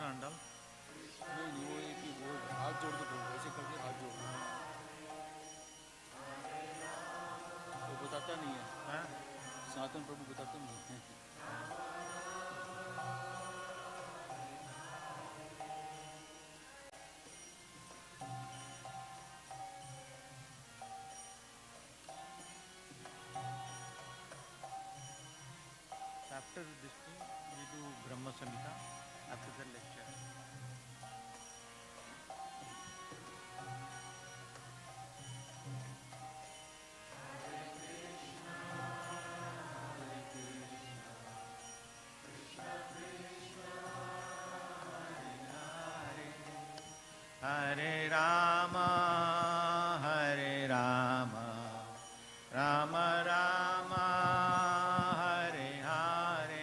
ना अंडल? नहीं नहीं, वो एक ही वो हाथ जोड़ के बोल, ऐसे करके हाथ जोड़ दो। वो बताता नहीं है, हाँ? सनातन प्रभु बताते नहीं है। After this thing, we do Brahma Samhita after the lecture. Hare Rama, Hare Rama, Rama Rama, Hare Hare.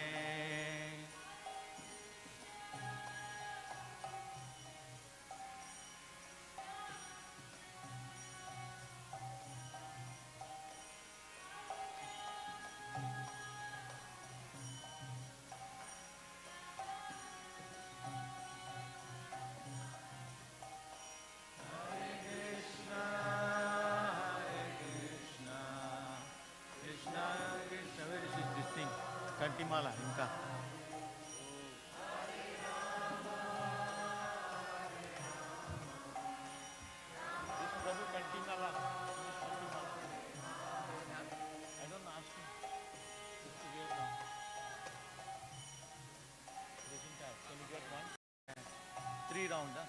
Krishna Krishna, where is this thing? Kantimala, Inka. This Prabhu Kantimala. I don't know, ask him. It's here now. Racing car. Can you get one? 3 round, huh?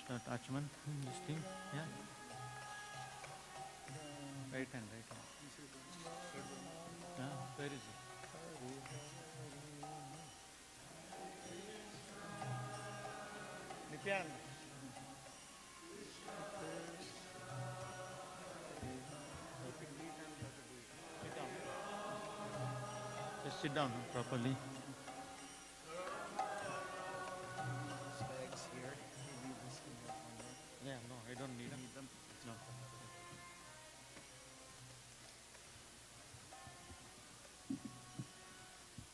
Krishna attachment, this thing, yeah. Right hand. Yeah, where is it? Nityan. Sit down. Just sit down properly. Bags here. You need this in your corner. Yeah, no, I don't need them. No.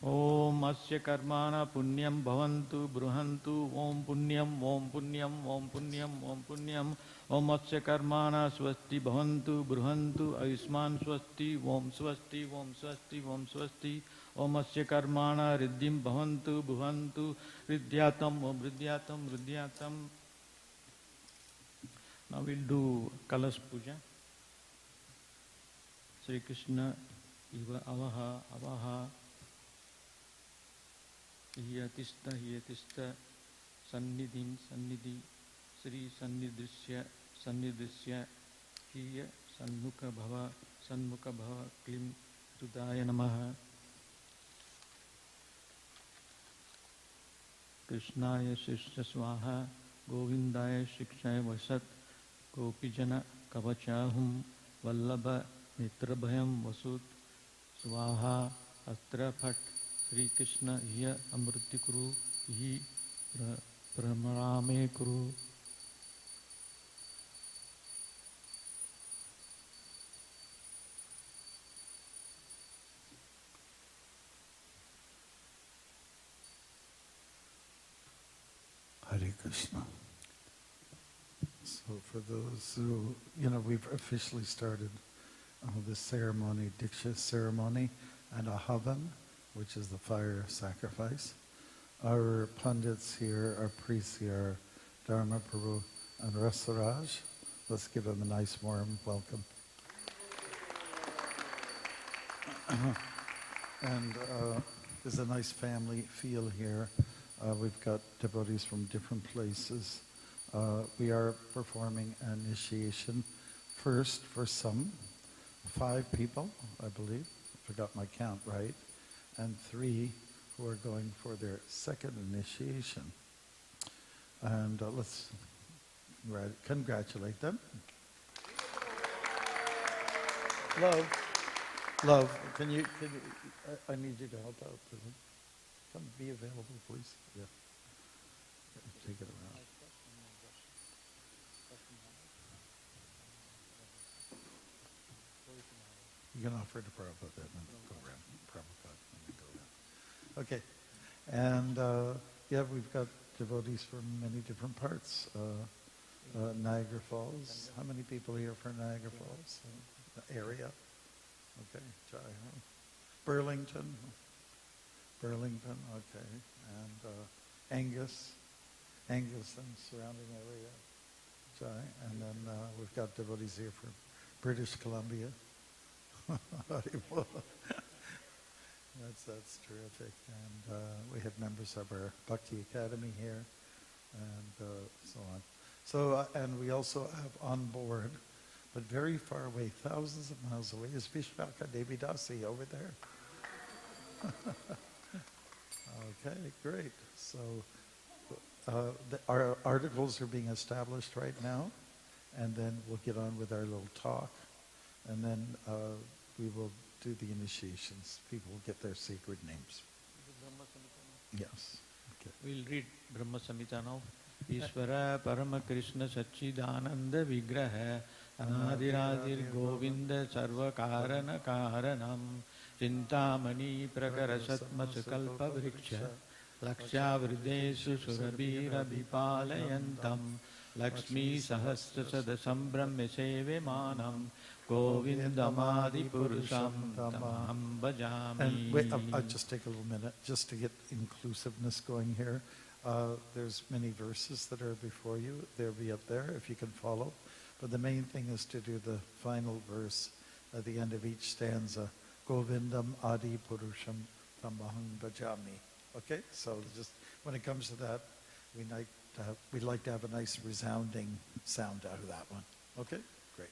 Om asya karmana punyam bhavantu bruhantu om punyam om punyam om punyam om punyam om asya karmana swasti bhavantu bruhantu ayusman swasti om swasti om swasti om swasti om asya karmana riddhim bhavantu bhuvantu riddhyatam om riddhyatam. Now we'll do Kalas Puja. Sri Krishna iva avaha hiyatista sannidhi Sri sannidrisya hiya sanmukha bhava klim tudaya namaha. Krishnaya shishya swaha govindaya shikshaya vasat gopijana kavachahum vallabha mitrabhayam vasut swaha astra phat Sri Krishna hiya amriti kuru hi pramarame kuru. Hare Krishna. So for those who, we've officially started this ceremony, Diksha ceremony, and a Havan, which is the fire sacrifice. Our pundits here, our priests here, Dharma Prabhu and Rasaraj. Let's give them a nice warm welcome. And there's a nice family feel here. We've got devotees from different places. We are performing an initiation first for some, 5 people, I believe, if I got my count right, and 3 who are going for their second initiation. And let's congratulate them. Love, can you I need you to help out. Come be available, please. Yeah. Take it around. You can offer to Prabhupada then and go around. Prabhupada and then go around. Okay. And we've got devotees from many different parts. Niagara Falls. How many people here for Niagara Falls? The area. Okay. Burlington, okay. And Angus and surrounding area. Jai. And then we've got devotees here from British Columbia. That's terrific. And we have members of our Bhakti Academy here, and so on. So, and we also have on board, but very far away, thousands of miles away, is Vishvaka Devi Dasi over there. Okay, great. So our articles are being established right now, and then we'll get on with our little talk, and then we will do the initiations. People will get their sacred names. Yes. Okay. We'll read Brahma Samhita now. Ishvara Parama Krishna Satchidananda Vigraha Anadiradir Govinda Sarva Karana Karanam Chintamani Prakarasatma Sukalpa Vriksha Laksha Vridesu Surabhira Vipalayantam Lakshmi Sahasrasada Brahme Seve Manam Govindamadi Purusham Tamaham Bhajami. And wait, I'll just take a little minute just to get inclusiveness going here. There's many verses that are before you. They'll be up there if you can follow. But the main thing is to do the final verse at the end of each stanza. Govindam Adi Purusham Tamaham Bhajami. Okay? So just when it comes to that, we we'd like to have a nice resounding sound out of that one. Okay? Great.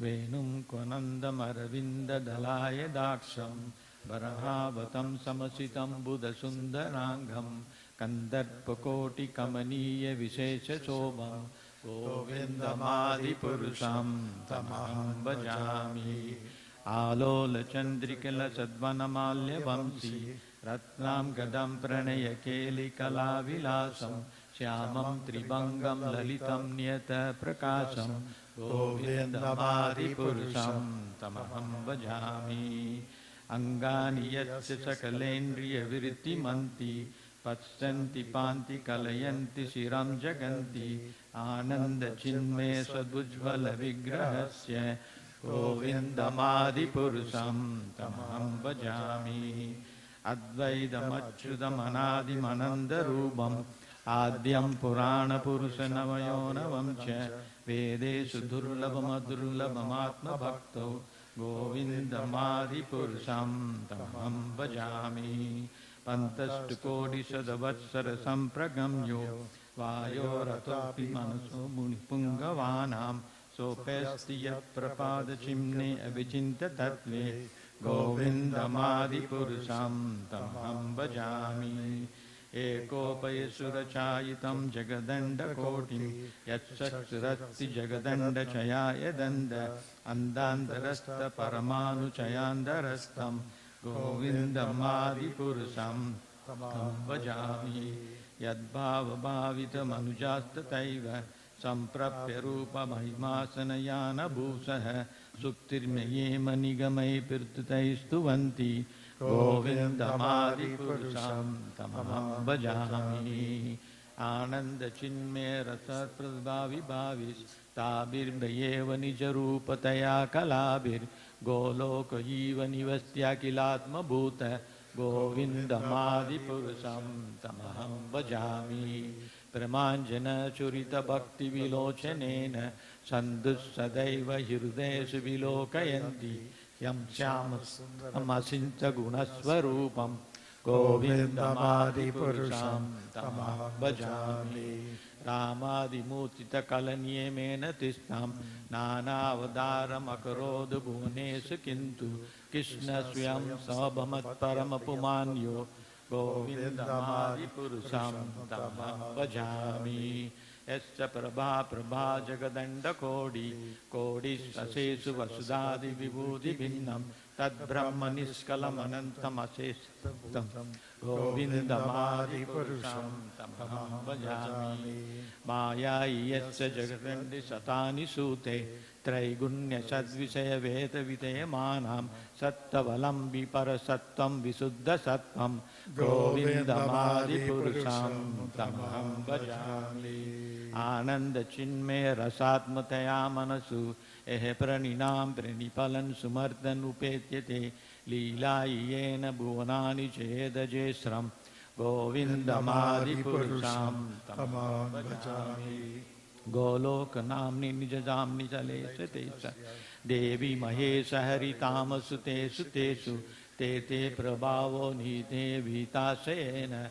Venum kvanandam aravinda dalaya daksham Varahavatam samasitam buddha sundarangam Kandarpakoti kamaniya vishesha shobham Govindamadi purusham tamaham bhajami Alola chandrikala sadvanamalya vamsi Ratnam gadam pranaya keli kala vilasam Shyamam tribangam lalitam niyata prakasam Govindamadi purusham tamaham bhajami Angani yasya sakalendriya virittimanti Patsanti panti kalayanti shiram jaganti Ananda chinmaya sadujvala vigrahasya Govindamadi purusham tamaham bhajami Advaidam achyudam anadim anandarubam Adyam purana purusha navayonavam cha Vedeshu durlabam adurlabam atma bhakto Govindamadi purusham tamaham bhajami Pantastu kodi sadavatsara sampragamyo Vayoratopi manaso muni pungavanam Sopesti yat prapada chimne avichinta tatve Govindamadi purusham tamaham bhajami Ekopaya surachayitam jagadanda kotim Yatsaksarati jagadanda chayaya danda Andandarasta paramanu chayandarastam Govindamadi purusham tamaham bhajami Yadbhava bhavita manujastataiva Samprapya rupa mahimasanayana bhusaha Suktirmeyema nigamai pirtutaistuvanti Govindamadi purusham tamaham bhajami Ananda chinmaya rasa prabhavi bhavis Tabir bhayeva nijarupataya kalabir Goloka jiva nivastya kilatma bhuta Govindamadi purusham tamaham bhajami Pramanjana churita bhakti vilochanena Sandus sadaiva hirudeshu vilokayanti Yam syamasinta gunasvarupam Govindamadi purusham tamaham bhajami Ramadi mutita kalanyemena tistam Nanavadaram akaroda bhuvanesu kintu Krishna swayam sabhamat paramapumanyo Govindamadi purusham tamaham bhajami Yasya prabha prabha jagadanda kodi Kodi sasesu vasudadi vibhudi bhinnam Tad brahma niskalam anantam asestam Govindamadi purusham tamaham bhajami Maya yasya jagadandi satani sute Traigunya sadvisaya veta vitayamanam Sattavalambi parasattam visuddha sattvam Govindamadi purusham tamaham bhajami Ananda chinmaya rasatmataya manasu Ehe praninam pranipalan sumartan upetyate Leelayena bhuvanani chedajesram Govindamadi purusham tamaham bhajami Goloka namni nijajamni jalesa tesa Devi mahesa haritamasu tesu tesu Tete prabhavo nite vitasena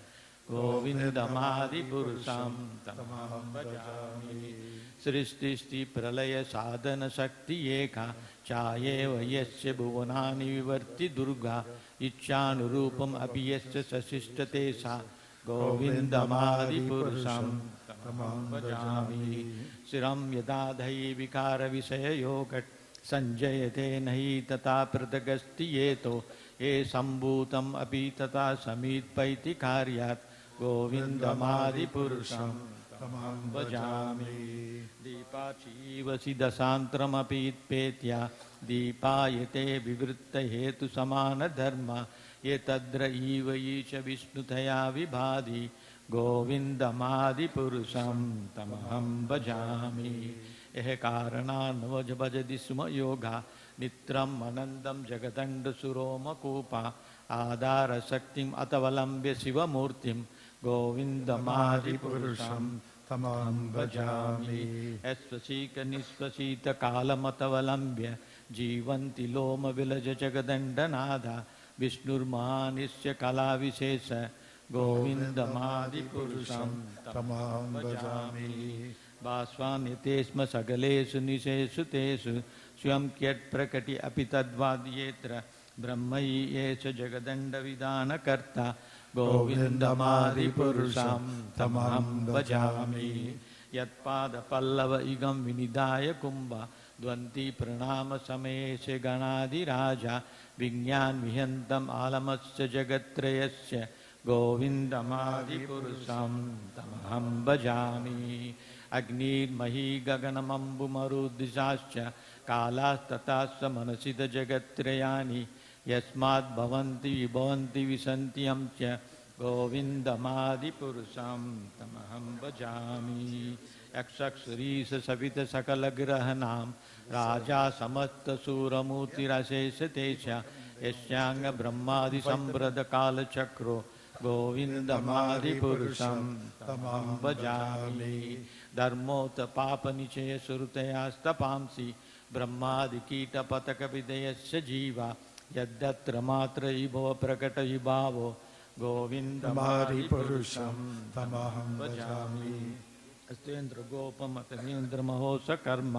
Govindamadi purusham tamaham bhajami Srististi pralaya sadhana shakti eka Chayeva yasya bhuvanani vivarti durga Ichyanurupam abhiyasya sasishtate sa Govindamadi purusham tamaham bhajami Siram yadadhai vikara visayayogat Sanjayate nahi tata pradagasti yeto Ye sambhutam api tata samitpaiti karyat Govindamadi purusham tamaham bhajami Deepachiva siddhasantram api itpetya Deepayate vivritta hetu samana dharma Ye tadra iva isha vishnutaya vibhadi Govindamadi purusham tamaham bhajami Ehe karana nvaj bhajadi suma yoga Nitram anandam jagadanda suroma kupa Adara shaktim atavalambya shiva murtim Govindamadi purusham tamaham bhajami Esvasika nisvasita kalamatavalambya Jivanti loma vilaja jagadanda nada Vishnurmanisya kala vishesa गोविन्दमादिपुरुषं तमहं भजामि भास्वान्यते स्म सकलेषु निशेषु तेषु स्वयं क्यट्प्रकटि अपि तद्वाद्येत्र ब्रह्मैयेष जगदण्डविधानकर्ता गोविन्दमादिपुरुषं तमहं भजामि यत्पादपल्लव इगं विनिधाय कुम्भ द्वन्ति प्रणाम समेश गणाधिराजा विज्ञान विहन्तम् आलमस्य जगत्त्रयस्य गोविन्दमादिपुरुषं तमहं भजामि अग्निर्मही गगनमम्बुमरुद्दिशाश्च कालास्तथाश्च मनसि जगत्त्रयानि यस्मात् भवन्ति विभवन्ति विसन्त्यं च गोविन्दमादिपुरुषं तमहं भजामि यक्षक्षुरीश सवित सकलग्रहणां राजा समस्तसूरमूर्तिरशेषतेश यस्याङ्ग ब्रह्मादिसम्भृतकालचक्रो गोविन्दमादिपुरुषं तमहं भजामि धर्मोत्पापनिचयश्रुतयास्तपांसि ब्रह्मादिकीटपतकविदयस्य जीवा यद्यत्र मात्र इभो प्रकटविभावो गोविन्दमादिपुरुषं तमहं भजामि अस्तेन्द्र गोपमतवेन्द्र महोत्सकर्म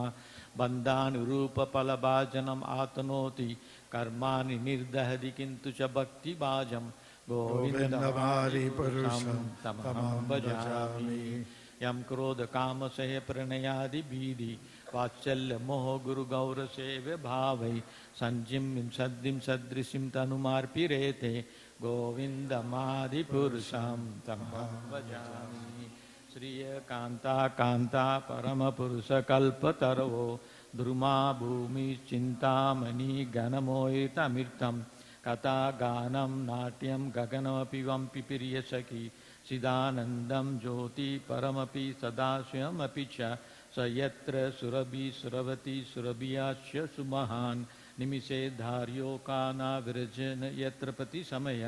बन्धानुरूपफलभाजनम् आतनोति कर्माणि निर्दहति किन्तु च भक्तिभाजं गोविन्दमादिपुरुषं तमहं भजामि यं क्रोधकामसह प्रणयादिभीति वात्सल्य मोह गुरुगौरसेव्य भावै संजिम्मिं सद्दिं सदृशिं तनुमार्पिरेते गोविन्दमादिपुरुषं तमहं भजामि श्रिय कांता कांता परमपुरुषकल्पतरवो द्रुमा भूमि चिंतामणि गणमोहितमृतं कथा गानं नाट्यं गगनमपि वं पिपीर्यसखि चिदानन्दं ज्योति परमपि सदाशिवमपि च स यत्र सुरभि सुरवती सुरभियास्य सुमहान् निमिषे धार्यो कानाविरजन यत्र प्रतिसमय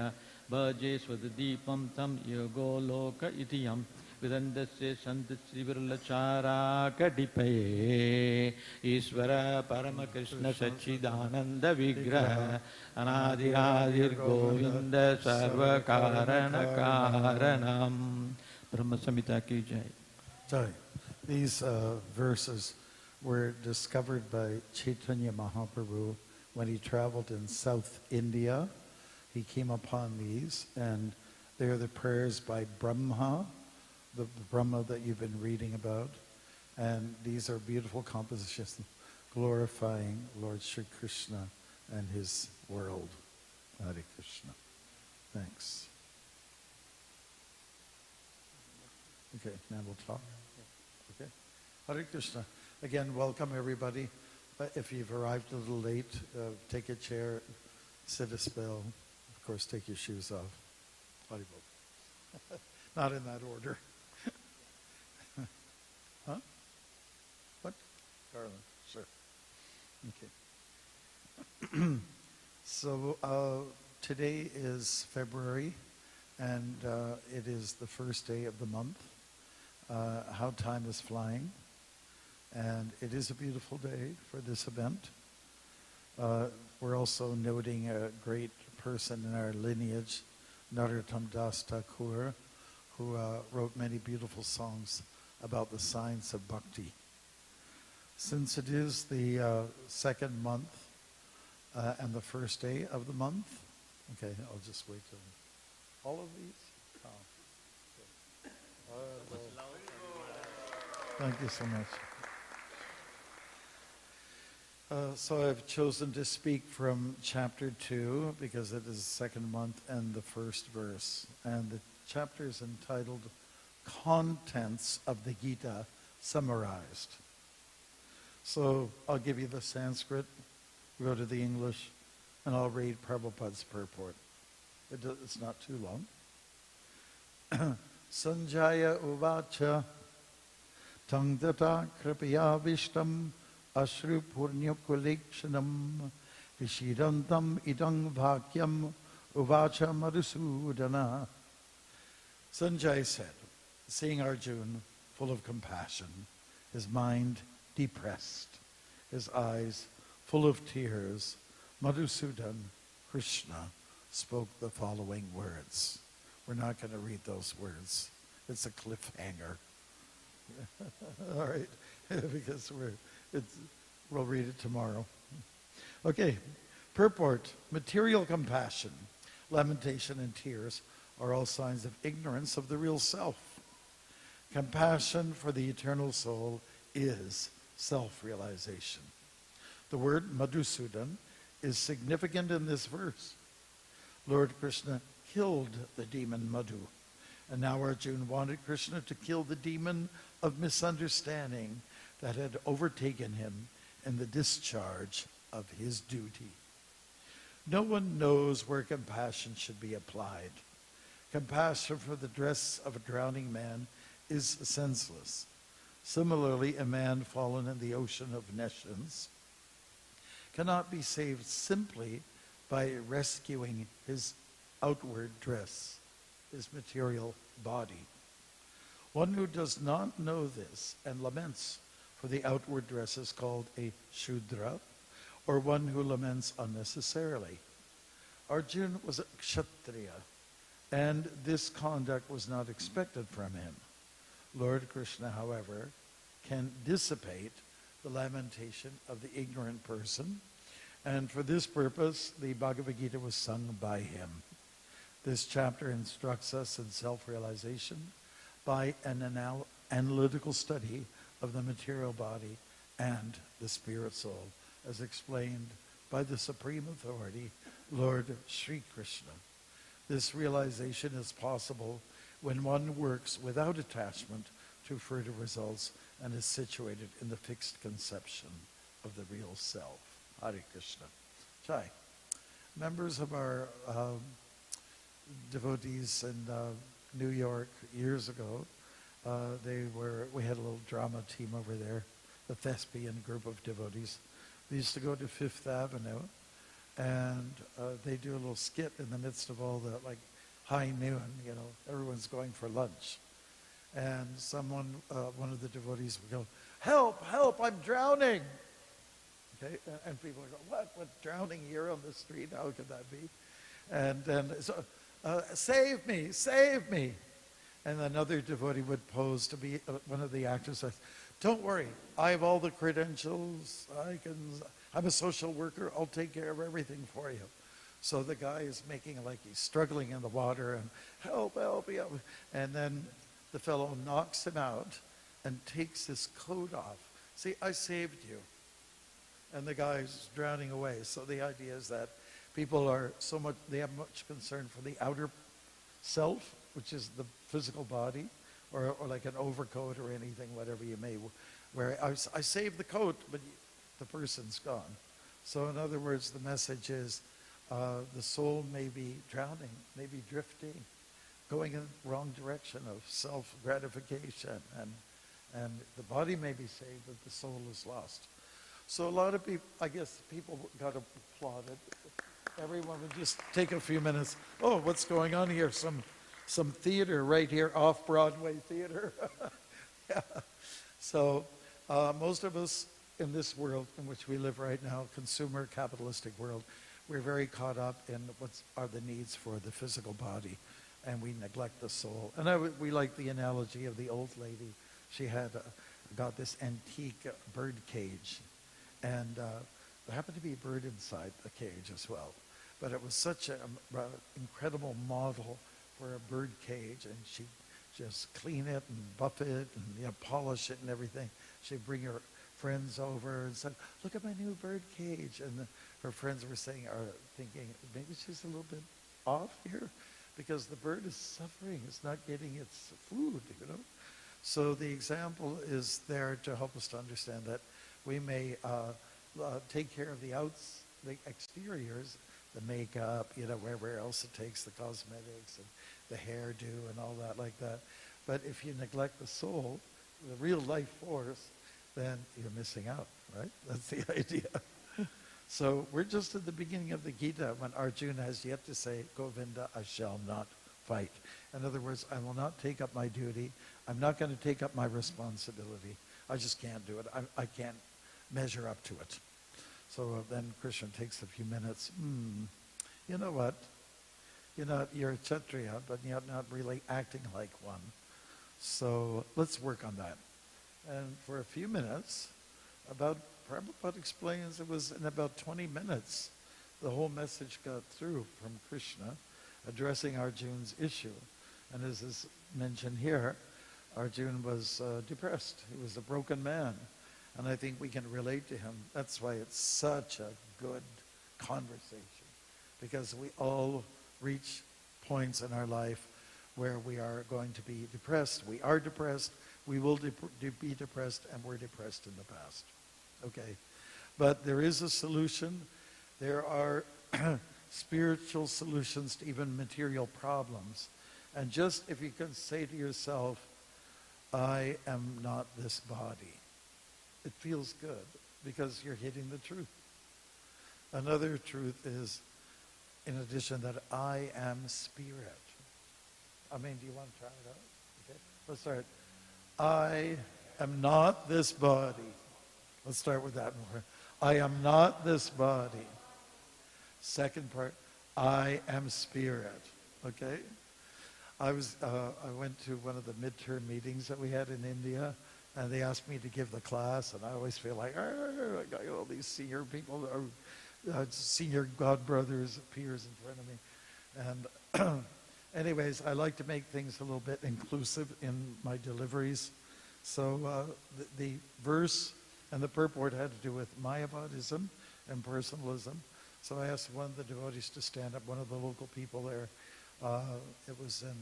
भजे स्वदीपं तं योगो लोक इति यं विदन्दस्य सन्त श्रीविरलचाराकटिपये ईश्वर परमकृष्ण सच्चिदानन्द विग्रह अनादिरादिर्गोविन्द सर्वकारणकारणम् ब्रह्म संहिता की जय. Jai. These verses were discovered by Chaitanya Mahaprabhu when he traveled in South India. He came upon these, and they are the prayers by Brahma, the Brahma that you've been reading about. And these are beautiful compositions glorifying Lord Sri Krishna and his world. Hare Krishna. Thanks. Okay, now we'll talk. Okay. Hare Krishna. Again, welcome everybody. If you've arrived a little late, take a chair, sit a spell. Of course, take your shoes off. Haribol. Not in that order. Huh? What? Garland. Sure. Okay. So today is February, and it is the first day of the month. How time is flying. And it is a beautiful day for this event. We're also noting a great person in our lineage, Narottam Das Thakur, who wrote many beautiful songs about the science of bhakti. Since it is the second month and the first day of the month, okay, I'll just wait till all of these. Oh. Okay. Thank you so much. So I've chosen to speak from chapter 2 because it is the second month and the first verse. And the chapter is entitled Contents of the Gita Summarized. So I'll give you the Sanskrit, go to the English, and I'll read Prabhupada's purport. It's not too long. Sanjaya uvacha tang tata kripaya vishtam ashru purnyukulikshanam vishidantam idang bhakyam uvacha madhusudana. Sanjay said, seeing Arjuna full of compassion, his mind depressed, his eyes full of tears, Madhusudan, Krishna, spoke the following words. We're not going to read those words. It's a cliffhanger. All right, because we'll read it tomorrow. Okay, purport. Material compassion, lamentation, and tears are all signs of ignorance of the real self. Compassion for the eternal soul is self-realization. The word Madhusudan is significant in this verse. Lord Krishna killed the demon Madhu, and now Arjuna wanted Krishna to kill the demon of misunderstanding that had overtaken him in the discharge of his duty. No one knows where compassion should be applied. Compassion for the dress of a drowning man is senseless. Similarly, a man fallen in the ocean of nescience cannot be saved simply by rescuing his outward dress, his material body. One who does not know this and laments for the outward dress is called a Shudra, or one who laments unnecessarily. Arjuna was a Kshatriya, and this conduct was not expected from him. Lord Krishna, however, can dissipate the lamentation of the ignorant person, and for this purpose, the Bhagavad Gita was sung by him. This chapter instructs us in self-realization by an analytical study of the material body and the spirit soul, as explained by the Supreme Authority, Lord Sri Krishna. This realization is possible when one works without attachment to further results and is situated in the fixed conception of the real self. Hare Krishna. Jai. Members of our devotees in New York years ago, we had a little drama team over there, the thespian group of devotees. They used to go to Fifth Avenue, and they do a little skit in the midst of all the, like, high noon, everyone's going for lunch. And one of the devotees would go, "Help, help, I'm drowning." Okay, and people would go, what, drowning here on the street? How could that be? And then, save me, save me. And another devotee would pose to be one of the actors. Says, "Don't worry, I have all the credentials. I'm a social worker. I'll take care of everything for you." So the guy is making like he's struggling in the water and help, help, help. And then the fellow knocks him out and takes his coat off. "See, I saved you." And the guy's drowning away. So the idea is that people they have much concern for the outer self, which is the physical body, or like an overcoat or anything, whatever you may wear. I saved the coat, but the person's gone. So in other words, the message is the soul may be drowning, may be drifting, going in the wrong direction of self-gratification, and the body may be saved, but the soul is lost. So a lot of people, I guess people got applauded. Everyone would just take a few minutes. Oh, what's going on here? Some theater right here, off-Broadway theater. Yeah. So most of us in this world in which we live right now, consumer capitalistic world, we're very caught up in what are the needs for the physical body, and we neglect the soul. And we like the analogy of the old lady. She had got this antique bird cage, and there happened to be a bird inside the cage as well. But it was such an incredible model for a bird cage, and she'd just clean it and buff it and polish it and everything. She'd bring her friends over and said, "Look at my new bird cage." And her friends were thinking, maybe she's a little bit off here because the bird is suffering. It's not getting its food, So the example is there to help us to understand that we may take care of the exteriors, the makeup, wherever else it takes, the cosmetics and the hairdo and all that like that. But if you neglect the soul, the real life force, then you're missing out, right? That's the idea. So we're just at the beginning of the Gita when Arjuna has yet to say, "Govinda, I shall not fight." In other words, I will not take up my duty. I'm not going to take up my responsibility. I just can't do it. I can't measure up to it. So then Krishna takes a few minutes. You know what? you're a Kshatriya, but you're not really acting like one. So let's work on that. And for a few minutes, Prabhupada explains it was in about 20 minutes, the whole message got through from Krishna addressing Arjun's issue. And as is mentioned here, Arjun was depressed. He was a broken man. And I think we can relate to him. That's why it's such a good conversation. Because we all reach points in our life where we are going to be depressed. We are depressed. We will be depressed, and we're depressed in the past. Okay? But there is a solution. There are spiritual solutions to even material problems. And just if you can say to yourself, I am not this body, it feels good because you're hitting the truth. Another truth is, in addition, that I am spirit. I mean, do you want to try it out? Okay, let's start. I am not this body. Let's start with that more. I am not this body. Second part, I am spirit. Okay? I went to one of the midterm meetings that we had in India, and they asked me to give the class, and I always feel like, I got all these senior people, senior god brothers, peers in front of me. And anyways, I like to make things a little bit inclusive in my deliveries. So the verse and the purport had to do with Mayavadism and personalism. So I asked one of the devotees to stand up, one of the local people there. It was in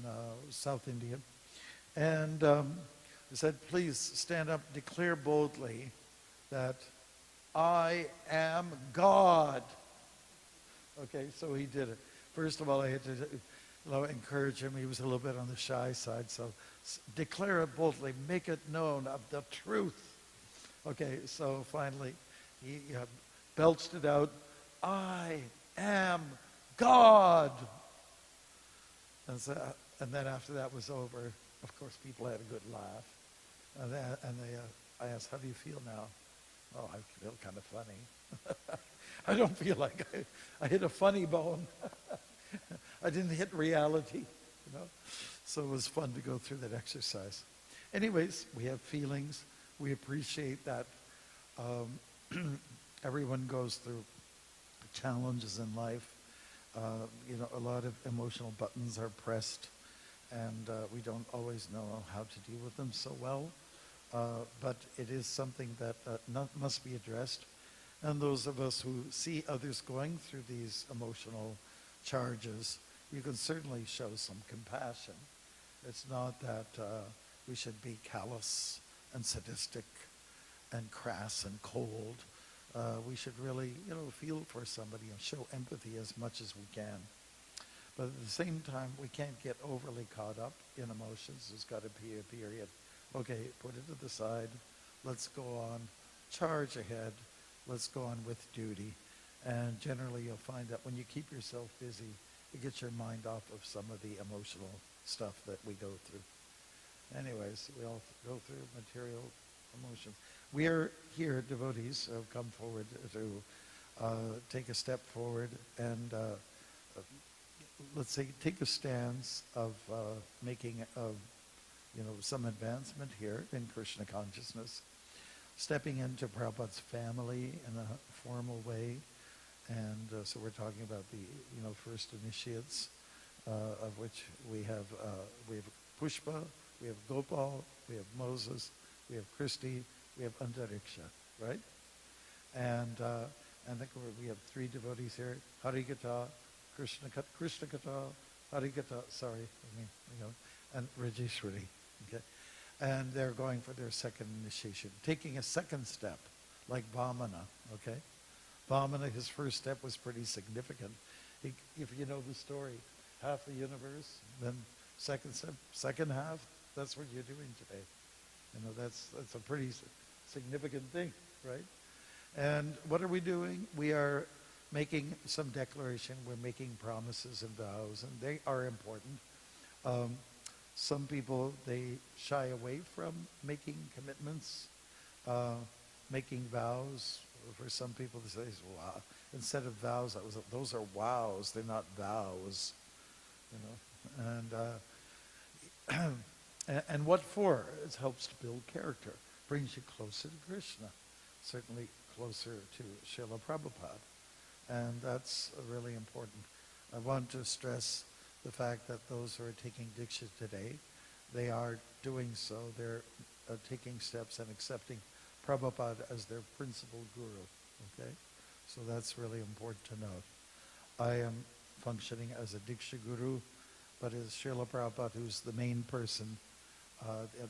South India. And I said, please stand up, declare boldly that I am God. Okay, so he did it. First of all, I had to encourage him. He was a little bit on the shy side. So declare it boldly. Make it known of the truth. Okay, so finally, he belched it out. I am God. And then after that was over, of course, people had a good laugh. I asked, how do you feel now? Oh, I feel kind of funny. I don't feel like I hit a funny bone. I didn't hit reality, So it was fun to go through that exercise. Anyways, we have feelings. We appreciate that everyone goes through challenges in life. A lot of emotional buttons are pressed, and we don't always know how to deal with them so well. But it is something that must be addressed. And those of us who see others going through these emotional charges, you can certainly show some compassion. It's not that we should be callous and sadistic and crass and cold. We should really, feel for somebody and show empathy as much as we can. But at the same time, we can't get overly caught up in emotions. There's got to be a period. Okay, put it to the side. Let's go on. Charge ahead. Let's go on with duty. And generally, you'll find that when you keep yourself busy, it gets your mind off of some of the emotional stuff that we go through. Anyways, we all go through material emotions. We are here, devotees, have come forward to take a step forward and, let's say, take a stance of making some advancement here in Krishna consciousness, stepping into Prabhupada's family in a formal way. And so we're talking about the first initiates, of which we have Pushpa, we have Gopal, we have Moses, we have Christy, we have Antariksha, right? And I think we have 3 devotees here: Harikata, Krishna Kata, Harikata. And Rajeshwari. Okay, and they're going for their second initiation, taking a second step, like Vamana. Okay. Vamana, his first step was pretty significant. If you know the story, half the universe, then second step, second half, that's what you're doing today. That's a pretty significant thing, right? And what are we doing? We are making some declaration. We're making promises and vows, and they are important. Some people, they shy away from making commitments, making vows. For some people, they say, wow. Instead of vows, those are wows. They're not vows. And what for? It helps to build character, brings you closer to Krishna, certainly closer to Srila Prabhupada. And that's really important. I want to stress the fact that those who are taking Diksha today, they are doing so. They're taking steps and accepting Prabhupada as their principal guru. Okay? So that's really important to note. I am functioning as a Diksha guru, but it's Srila Prabhupada who's the main person.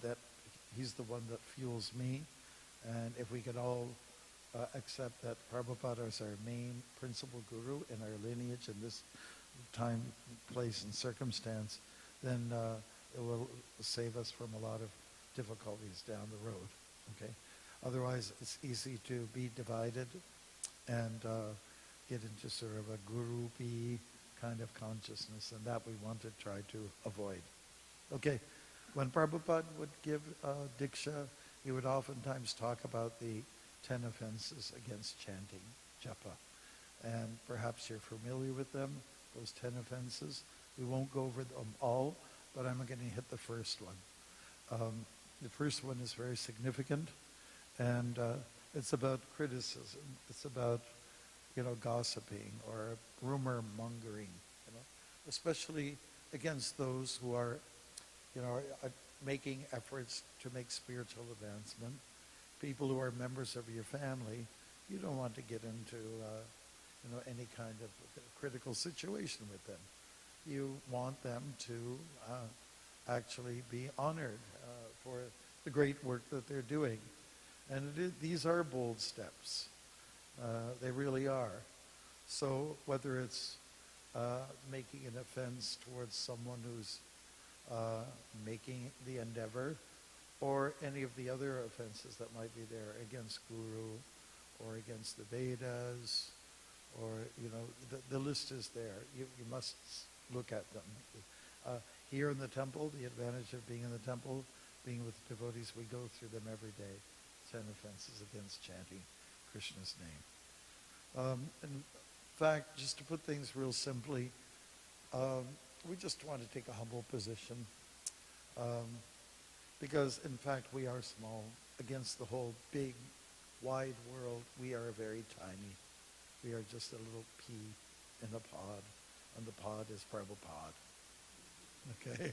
That he's the one that fuels me. And if we could all accept that Prabhupada is our main principal guru in our lineage in this time, place, and circumstance, then it will save us from a lot of difficulties down the road. Okay? Otherwise, it's easy to be divided and get into sort of a guru-y kind of consciousness, and that we want to try to avoid. Okay, when Prabhupada would give Diksha, he would oftentimes talk about the 10 offenses against chanting japa. And perhaps you're familiar with them, those 10 offenses. We won't go over them all, but I'm going to hit the first one. The first one is very significant, and it's about criticism. It's about, gossiping or rumor mongering, especially against those who are, are making efforts to make spiritual advancement. People who are members of your family, you don't want to get into, any kind of critical situation with them. You want them to actually be honored for the great work that they're doing. And these are bold steps. They really are. So whether it's making an offense towards someone who's making the endeavor, or any of the other offenses that might be there against Guru, or against the Vedas, or, the list is there. You must look at them. Here in the temple, the advantage of being in the temple, being with devotees, we go through them every day. 10 offenses against chanting Krishna's name. In fact, just to put things real simply, we just want to take a humble position. Because, in fact, we are small. Against the whole big, wide world, we are very tiny. We are just a little pea in a pod, and the pod is Prabhupada. Okay?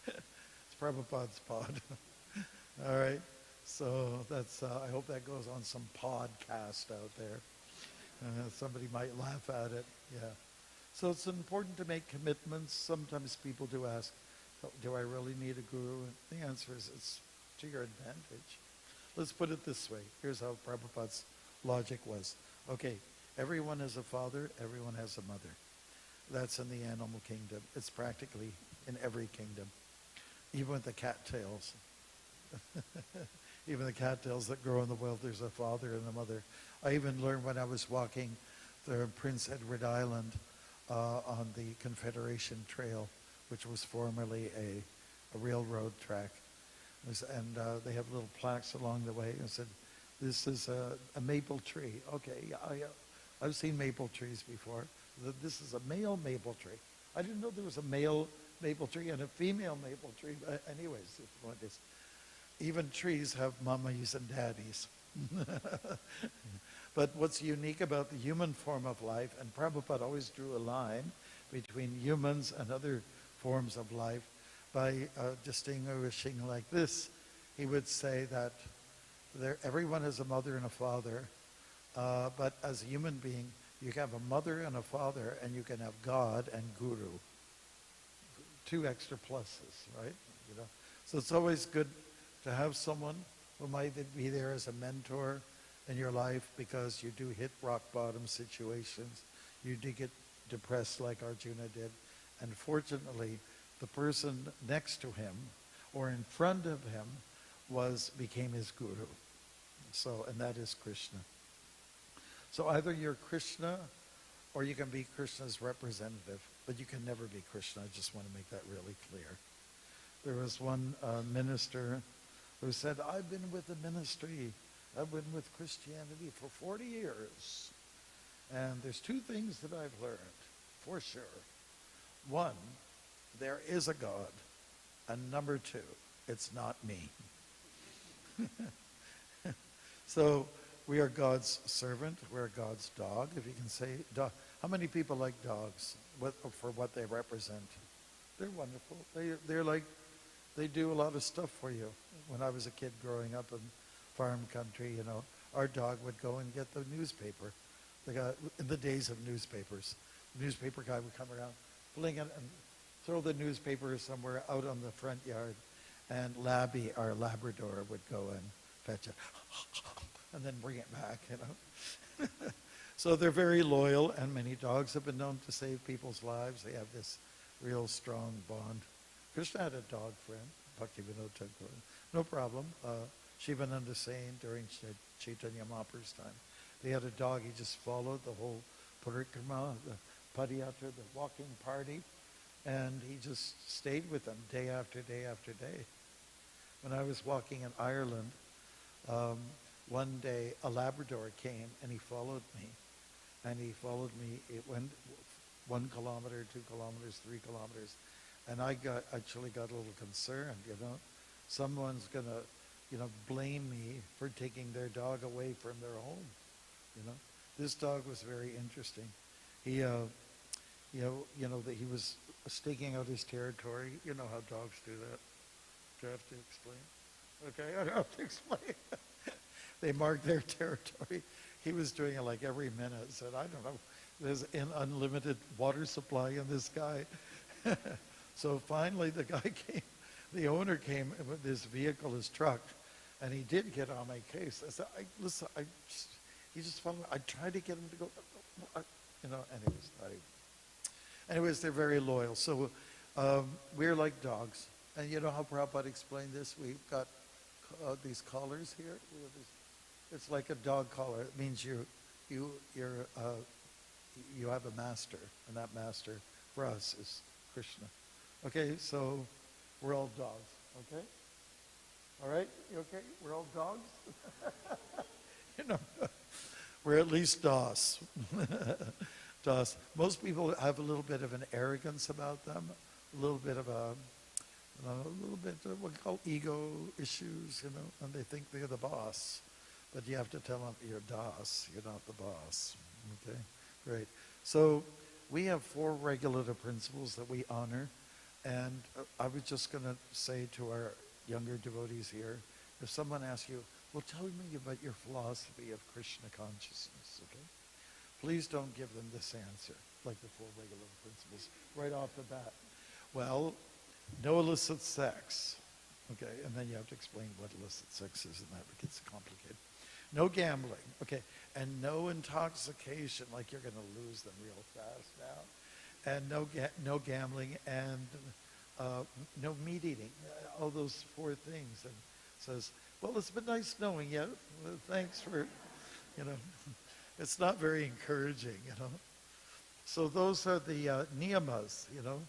It's Prabhupada's pod. All right? So that's, I hope that goes on some podcast out there. Somebody might laugh at it. Yeah. So it's important to make commitments. Sometimes people do ask, do I really need a guru? The answer is it's to your advantage. Let's put it this way. Here's how Prabhupada's logic was. Okay, everyone has a father, everyone has a mother. That's in the animal kingdom. It's practically in every kingdom. Even with the cattails. Even the cattails that grow in the wild, there's a father and a mother. I even learned when I was walking the Prince Edward Island on the Confederation Trail, which was formerly a railroad track. And they have little plaques along the way. I said, this is a maple tree. Okay, I've seen maple trees before. This is a male maple tree. I didn't know there was a male maple tree and a female maple tree. But anyways, the point is, even trees have mummies and daddies. But what's unique about the human form of life, and Prabhupada always drew a line between humans and other forms of life by distinguishing like this. He would say that everyone has a mother and a father, but as a human being, you can have a mother and a father, and you can have God and Guru. 2 extra pluses, right? So it's always good to have someone who might be there as a mentor in your life, because you do hit rock bottom situations. You do get depressed like Arjuna did. And fortunately, the person next to him or in front of him became his guru. So, and that is Krishna. So either you're Krishna or you can be Krishna's representative, but you can never be Krishna. I just want to make that really clear. There was one minister who said, I've been with the ministry, I've been with Christianity for 40 years. And there's 2 things that I've learned, for sure. one, there is a God. And number two, it's not me. So we are God's servant. We're God's dog, if you can say dog. How many people like dogs for what they represent? They're wonderful. They're like, they do a lot of stuff for you. When I was a kid growing up in farm country, you know, our dog would go and get the newspaper. In the days of newspapers, the newspaper guy would come around, fling it and throw the newspaper somewhere out on the front yard. And Labby, our Labrador, would go and fetch it and then bring it back, you know. So they're very loyal, and many dogs have been known to save people's lives. They have this real strong bond. Krishna had a dog friend, BhaktiMarga. No problem. Shivananda Sain during Chaitanya Mahaprabhu's time. They had a dog. He just followed the whole parikrama, the padayatra, the walking party, and he just stayed with them day after day after day. When I was walking in Ireland, one day a Labrador came and he followed me. And he followed me. It went 1 kilometer, 2 kilometers, 3 kilometers. And I actually got a little concerned, you know. Someone's going to, you know, blame me for taking their dog away from their home, you know. This dog was very interesting. He, that he was staking out his territory. You know how dogs do that. Do I have to explain? Okay, I don't have to explain. They mark their territory. He was doing it like every minute. Said, I don't know, there's an unlimited water supply in this guy. So finally the guy came, the owner came with his vehicle, his truck, and he did get on my case. I said, he just followed me. I tried to get him to go, you know, anyways, they're very loyal. So we're like dogs. And you know how Prabhupada explained this? We've got these collars here. We have this, it's like a dog collar. It means you have a master, and that master for us is Krishna. Okay, so we're all dogs. Okay, all right, you okay? We're all dogs. You know, we're at least DOS. DOS. Most people have a little bit of an arrogance about them, a little bit of what we call ego issues, you know, and they think they're the boss. But you have to tell them you're DOS, you're not the boss. Okay, great. So we have 4 regulative principles that we honor. And I was just going to say to our younger devotees here, if someone asks you, well, tell me about your philosophy of Krishna consciousness, okay? Please don't give them this answer, like the 4 regulative principles, right off the bat. Well, no illicit sex, okay? And then you have to explain what illicit sex is, and that gets complicated. No gambling, okay? And no intoxication, like you're going to lose them real fast now. And no gambling, and no meat eating. All those 4 things. And says, well, it's been nice knowing you. Thanks for, you know, it's not very encouraging, you know. So those are the niyamas, you know.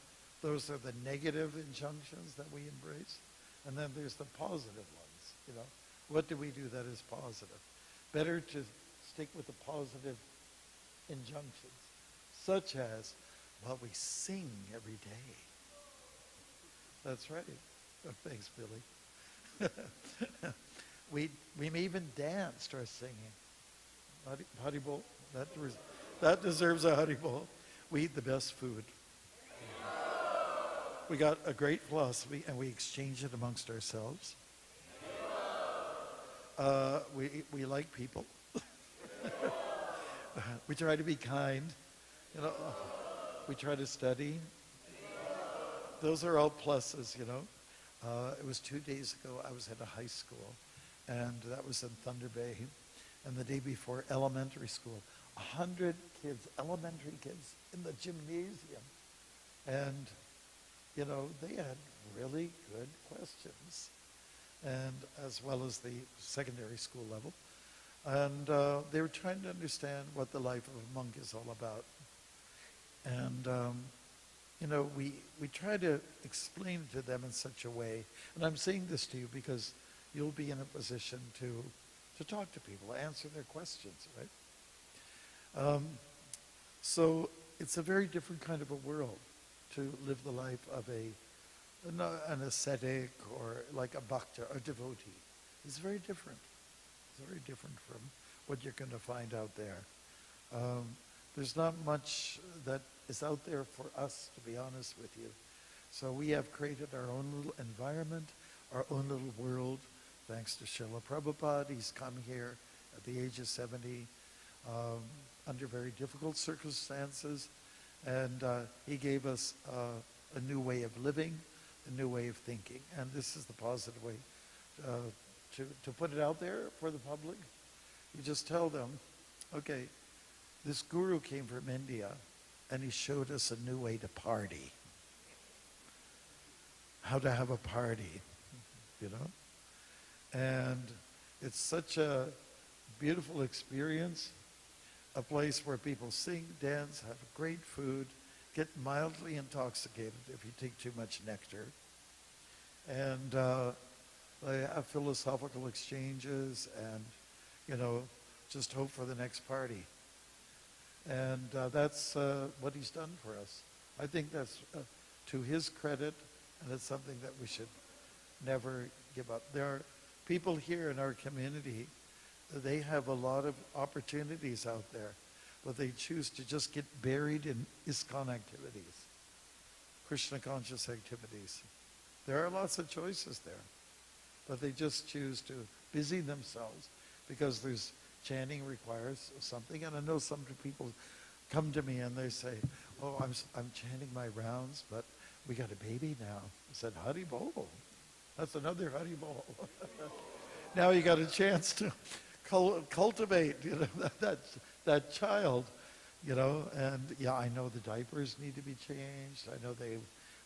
Those are the negative injunctions that we embrace. And then there's the positive ones, you know. What do we do that is positive? Better to stick with the positive injunctions, such as, well, we sing every day. That's right. Oh, thanks, Billy. We may even dance to our singing. Haribol, that deserves a Haribol. We eat the best food. We got a great philosophy, and we exchange it amongst ourselves. We like people. We try to be kind. You know, we try to study. Those are all pluses, you know. It was 2 days ago, I was at a high school, and that was in Thunder Bay. And the day before, elementary school, 100 kids, elementary kids, in the gymnasium. And, you know, they had really good questions, and as well as the secondary school level. And they were trying to understand what the life of a monk is all about. And, you know, we try to explain it to them in such a way. And I'm saying this to you because you'll be in a position to talk to people, answer their questions, right? So it's a very different kind of a world. to live the life of an ascetic or like a bhakta, a devotee. It's very different. It's very different from what you're going to find out there. There's not much that is out there for us, to be honest with you. So we have created our own little environment, our own little world, thanks to Srila Prabhupada. He's come here at the age of 70 under very difficult circumstances, and he gave us a new way of living, a new way of thinking, and this is the positive way to put it out there for the public. You just tell them, okay, this guru came from India, and he showed us a new way to party, how to have a party, you know? And it's such a beautiful experience, a place where people sing, dance, have great food, get mildly intoxicated if you take too much nectar, and they have philosophical exchanges and, you know, just hope for the next party. And that's what he's done for us. I think that's to his credit, and it's something that we should never give up. There are people here in our community, they have a lot of opportunities out there, but they choose to just get buried in ISKCON activities, Krishna conscious activities. There are lots of choices there, but they just choose to busy themselves because there's chanting requires something. And I know some people come to me and they say, oh, I'm chanting my rounds, but we got a baby now. I said, Hari Bol. That's another Hari Bol. Now you got a chance to cultivate, you know, that child, you know. And yeah, I know the diapers need to be changed. I know they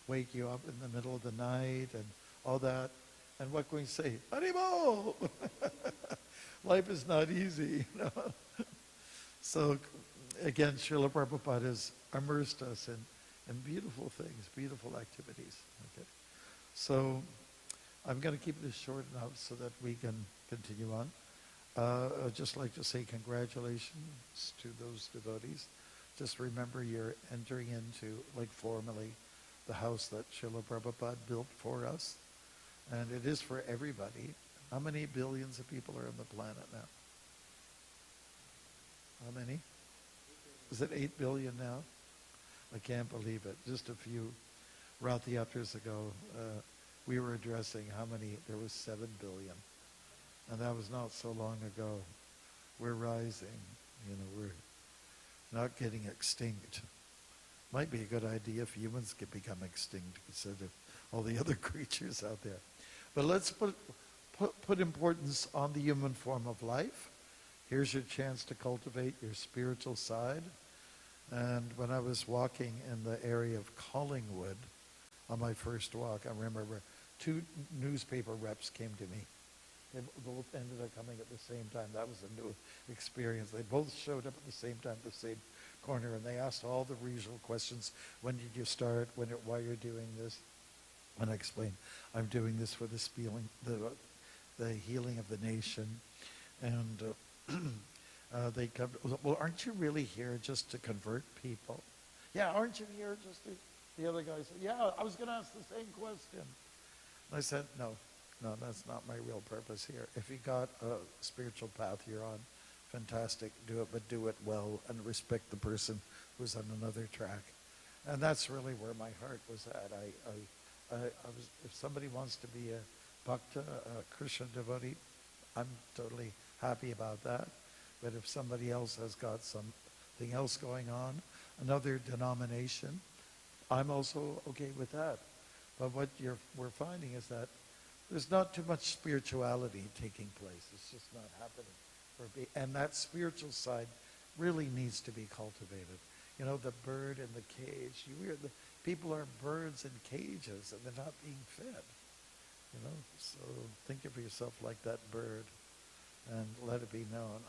wake you up in the middle of the night and all that. And what can we say? Hari Bol! Life is not easy, you know. So again, Srila Prabhupada has immersed us in beautiful things, beautiful activities. Okay. So I'm going to keep this short enough so that we can continue on. I'd just like to say congratulations to those devotees. Just remember you're entering into, like formally, the house that Srila Prabhupada built for us. And it is for everybody. How many billions of people are on the planet now? How many? Is it 8 billion now? I can't believe it. Just a few Rath Yatras ago, we were addressing how many, there was 7 billion. And that was not so long ago. We're rising, you know, we're not getting extinct. Might be a good idea if humans could become extinct instead of all the other creatures out there. But let's put importance on the human form of life. Here's your chance to cultivate your spiritual side. And when I was walking in the area of Collingwood on my first walk, I remember 2 newspaper reps came to me. They both ended up coming at the same time. That was a new experience. They both showed up at the same time, at the same corner, and they asked all the usual questions. When did you start? Why you're doing this? And I explained, I'm doing this for this feeling, the healing of the nation. And they come, well, aren't you really here just to convert people? Yeah, aren't you here just to, the other guy said, yeah, I was going to ask the same question. And I said, no, that's not my real purpose here. If you got a spiritual path you're on, fantastic, do it, but do it well and respect the person who's on another track. And that's really where my heart was at. I was, if somebody wants to be a bhakta, a Krishna devotee, I'm totally happy about that. But if somebody else has got something else going on, another denomination, I'm also okay with that. But what we're finding is that there's not too much spirituality taking place. It's just not happening. And that spiritual side really needs to be cultivated. You know, the bird in the cage. People are birds in cages and they're not being fed. You know, so think of yourself like that bird and let it be known.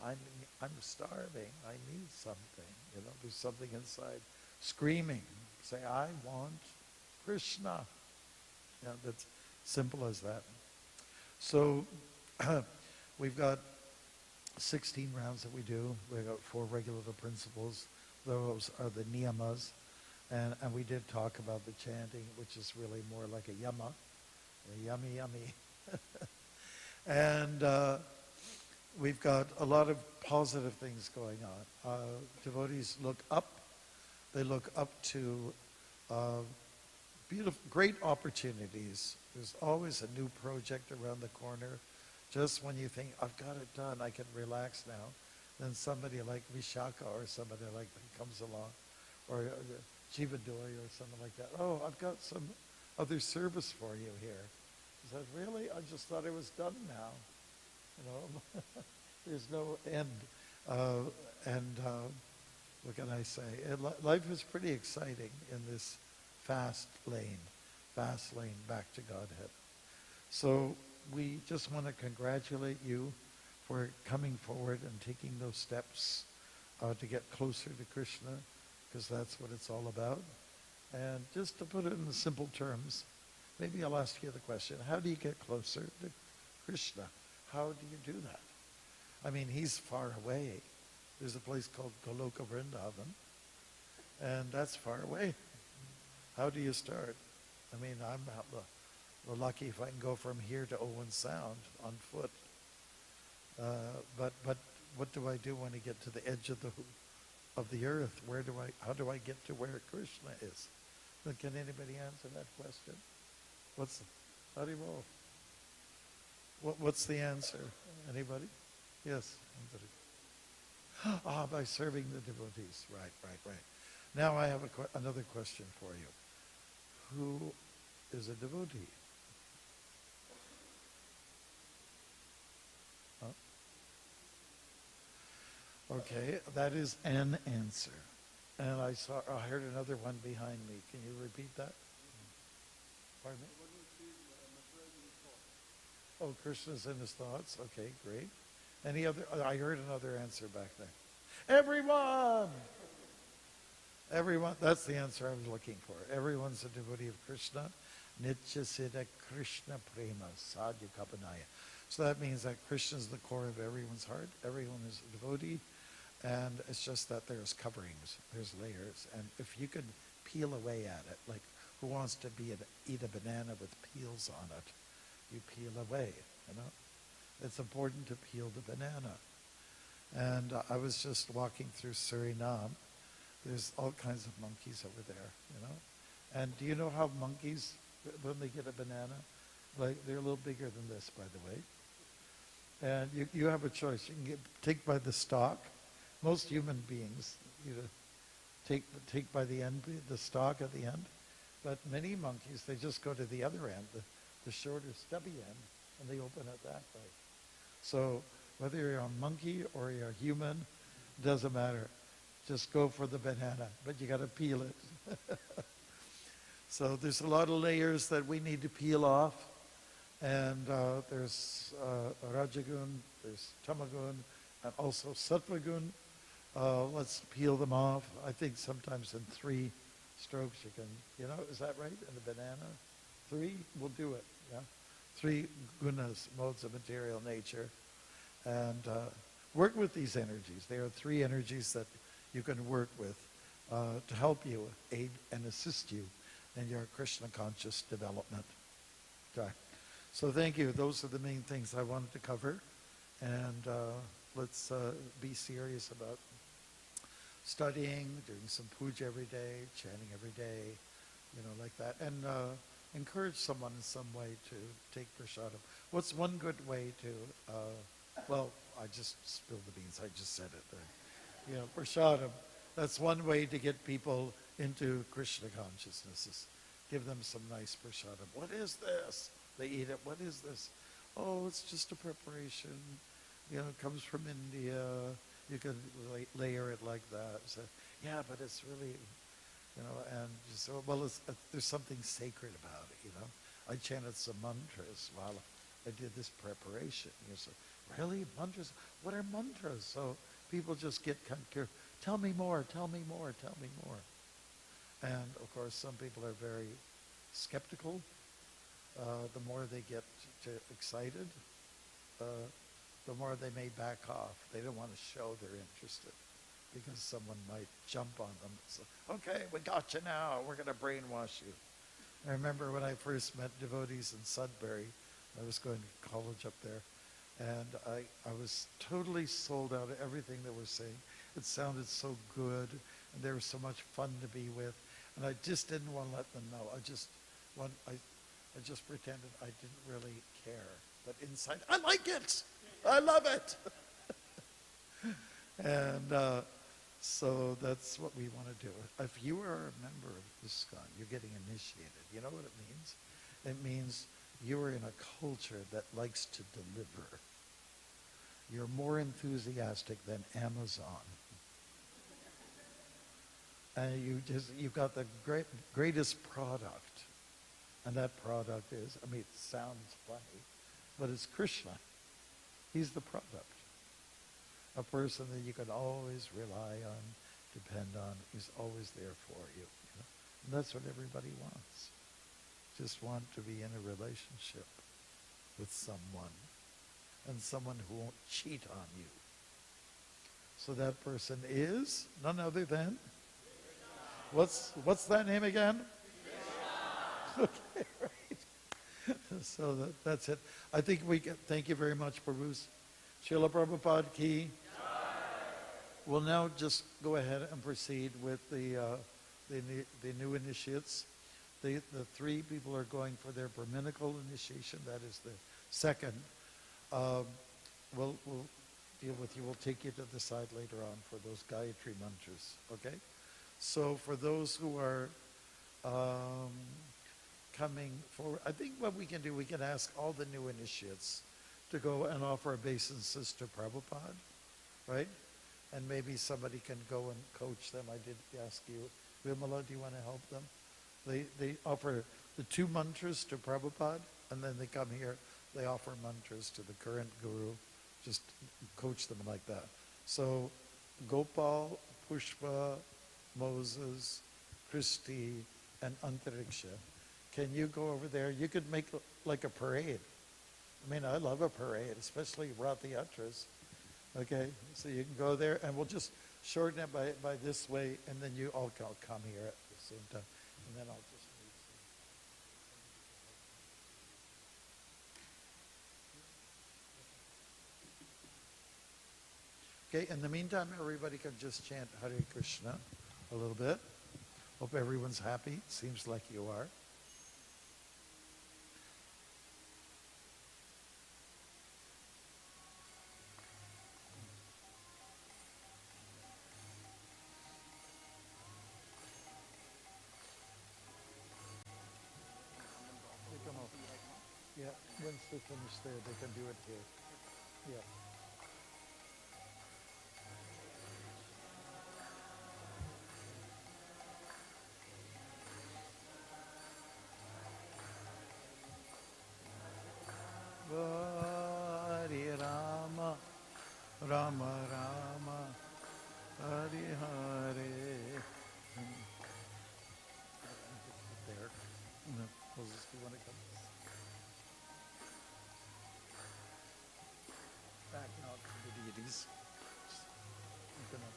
I'm starving. I need something. You know, there's something inside screaming. Say, I want Krishna. Yeah, that's simple as that. So we've got 16 rounds that we do. We've got 4 regular principles. Those are the niyamas. And we did talk about the chanting, which is really more like a yama, a yummy, yummy. And we've got a lot of positive things going on. Devotees look up. They look up to beautiful, great opportunities. There's always a new project around the corner. Just when you think, I've got it done, I can relax now, then somebody like Vishaka or somebody like that comes along, or Jivadoy or something like that. Oh, I've got some other service for you here. He said, really? I just thought it was done now. You know, there's no end. What can I say? Life is pretty exciting in this fast lane back to Godhead. So we just want to congratulate you for coming forward and taking those steps to get closer to Krishna, because that's what it's all about. And just to put it in simple terms, maybe I'll ask you the question, how do you get closer to Krishna? How do you do that? I mean, he's far away. There's a place called Goloka Vrindavan, and that's far away. How do you start? I mean, I'm lucky if I can go from here to Owen Sound on foot. But what do I do when I get to the edge of the earth? How do I get to where Krishna is? Can anybody answer that question? How do you roll? What's the answer? Anybody? Yes. By serving the devotees. Right. Now I have another question for you. Who is a devotee? Huh? Okay, that is an answer. And I heard another one behind me. Can you repeat that? Pardon me? Oh, Krishna's in his thoughts. Okay, great. Any other? I heard another answer back there. Everyone! Everyone, that's the answer I was looking for. Everyone's a devotee of Krishna. Nitya Siddha Krishna Prema Sadhya Kapanaya. So that means that Krishna is the core of everyone's heart. Everyone is a devotee. And it's just that there's coverings, there's layers. And if you could peel away at it, like who wants to eat a banana with peels on it? You peel away, you know? It's important to peel the banana. And I was just walking through Suriname. There's all kinds of monkeys over there, you know? And do you know how monkeys, when they get a banana, like they're a little bigger than this, by the way. And you have a choice. You can take by the stalk. Most human beings, take by the end, the stalk at the end. But many monkeys, they just go to the other end, the shorter, stubby end, and they open it that way. So whether you're a monkey or you're a human, doesn't matter. Just go for the banana, but you got to peel it. So there's a lot of layers that we need to peel off. And there's Rajagun, there's Tamagun, and also Sattvagun. Let's peel them off. I think sometimes in 3 strokes you can, is that right? In the banana? 3, we'll do it, yeah? 3 gunas, modes of material nature. And work with these energies. There are 3 energies that you can work with to help you, aid and assist you in your Krishna conscious development. Okay. So thank you. Those are the main things I wanted to cover. And let's be serious about studying, doing some puja every day, chanting every day, like that. And encourage someone in some way to take prasadam. What's one good way to, well, I just spilled the beans. I just said it. Prasadam. That's one way to get people into Krishna consciousnesses. Give them some nice prasadam. What is this? They eat it. What is this? Oh, it's just a preparation. It comes from India. You can layer it like that. So, yeah, but it's really, and just, well, there's something sacred about it, I chanted some mantras while I did this preparation. So, really? Mantras? What are mantras? So people just get kind of curious. Tell me more, tell me more, tell me more. And, of course, some people are very skeptical. The more they get excited, the more they may back off. They don't want to show they're interested. because someone might jump on them. So, okay, we got you now. We're going to brainwash you. I remember when I first met devotees in Sudbury, I was going to college up there, and I was totally sold out of everything they were saying. It sounded so good, and they were so much fun to be with, and I just didn't want to let them know. I just pretended I didn't really care, but inside, I like it. I love it. And so that's what we want to do. If you are a member of ISKCON, you're getting initiated. You know what it means? It means you are in a culture that likes to deliver. You're more enthusiastic than Amazon. And you've got the greatest product. And that product is, I mean, it sounds funny, but it's Krishna. He's the product. A person that you can always rely on, depend on, is always there for you. You know? And that's what everybody wants. Just want to be in a relationship with someone, and someone who won't cheat on you. So that person is none other than, what's that name again? Okay, right. So that's it. I think thank you very much, Prabhu's. Srila Prabhupada ki. We'll now just go ahead and proceed with the new initiates. The three people are going for their Brahminical initiation. That is the second. We'll deal with you. We'll take you to the side later on for those Gayatri mantras. Okay? So for those who are coming forward, I think what we can do, we can ask all the new initiates to go and offer obeisances to Prabhupada, right? And maybe somebody can go and coach them. I did ask you, Vimala, do you want to help them? They offer the 2 mantras to Prabhupada, and then they come here, they offer mantras to the current guru, just coach them like that. So Gopal, Pushpa, Moses, Christy, and Antariksha. Can you go over there? You could make like a parade. I mean, I love a parade, especially Rath Yatras. Okay, so you can go there, and we'll just shorten it by this way, and then you all can come here at the same time, and then I'll just move. Okay, in the meantime, everybody can just chant Hare Krishna a little bit. Hope everyone's happy. Seems like you are. Yeah, once they finish there, they can do it here. Yeah. Hare Rama, Rama Rama, Hare Hare. There. Moses, do you want to come? Back out to the deities. I'm gonna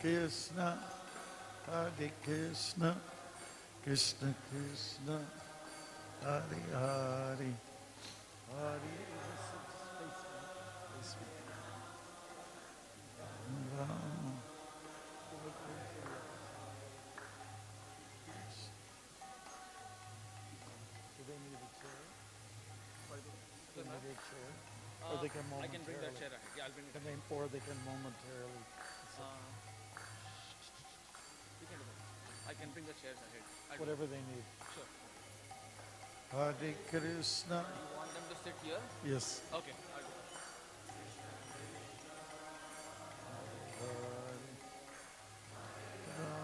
Krishna, Hare Krishna, Krishna Krishna, Hare Hare, Hare Rama. Or they can momentarily. I can bring that chair ahead. Yeah, I'll bring it. Or they can momentarily. You can do that. I can bring the chairs ahead. Whatever they need. Sure. Hare Krishna. You want them to sit here? Yes. Okay. I'll do Hare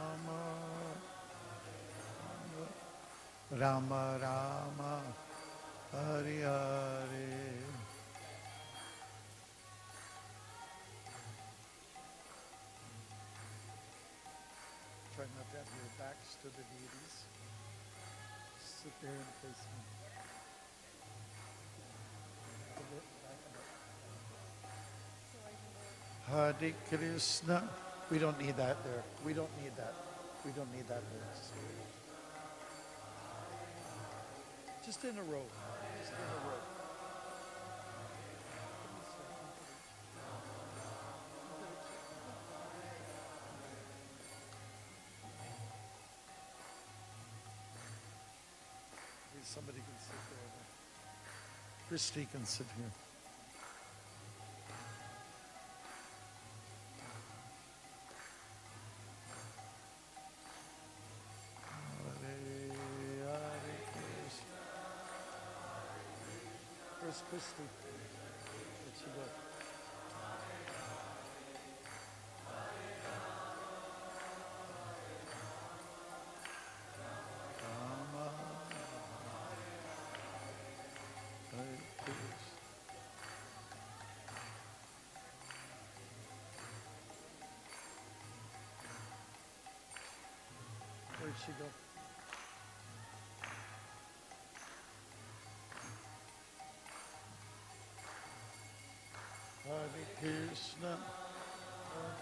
Rama, Rama Rama, Hare Hare. Try not to have your backs to the deities. Sit there and face me. Hare Krishna. We don't need that there. We don't need that. We don't need that there. Just in a row. Just in a row. Somebody can sit there. Christy can sit here. Where's Christy? Where'd she go? Where'd she go? Hare Krishna, Hare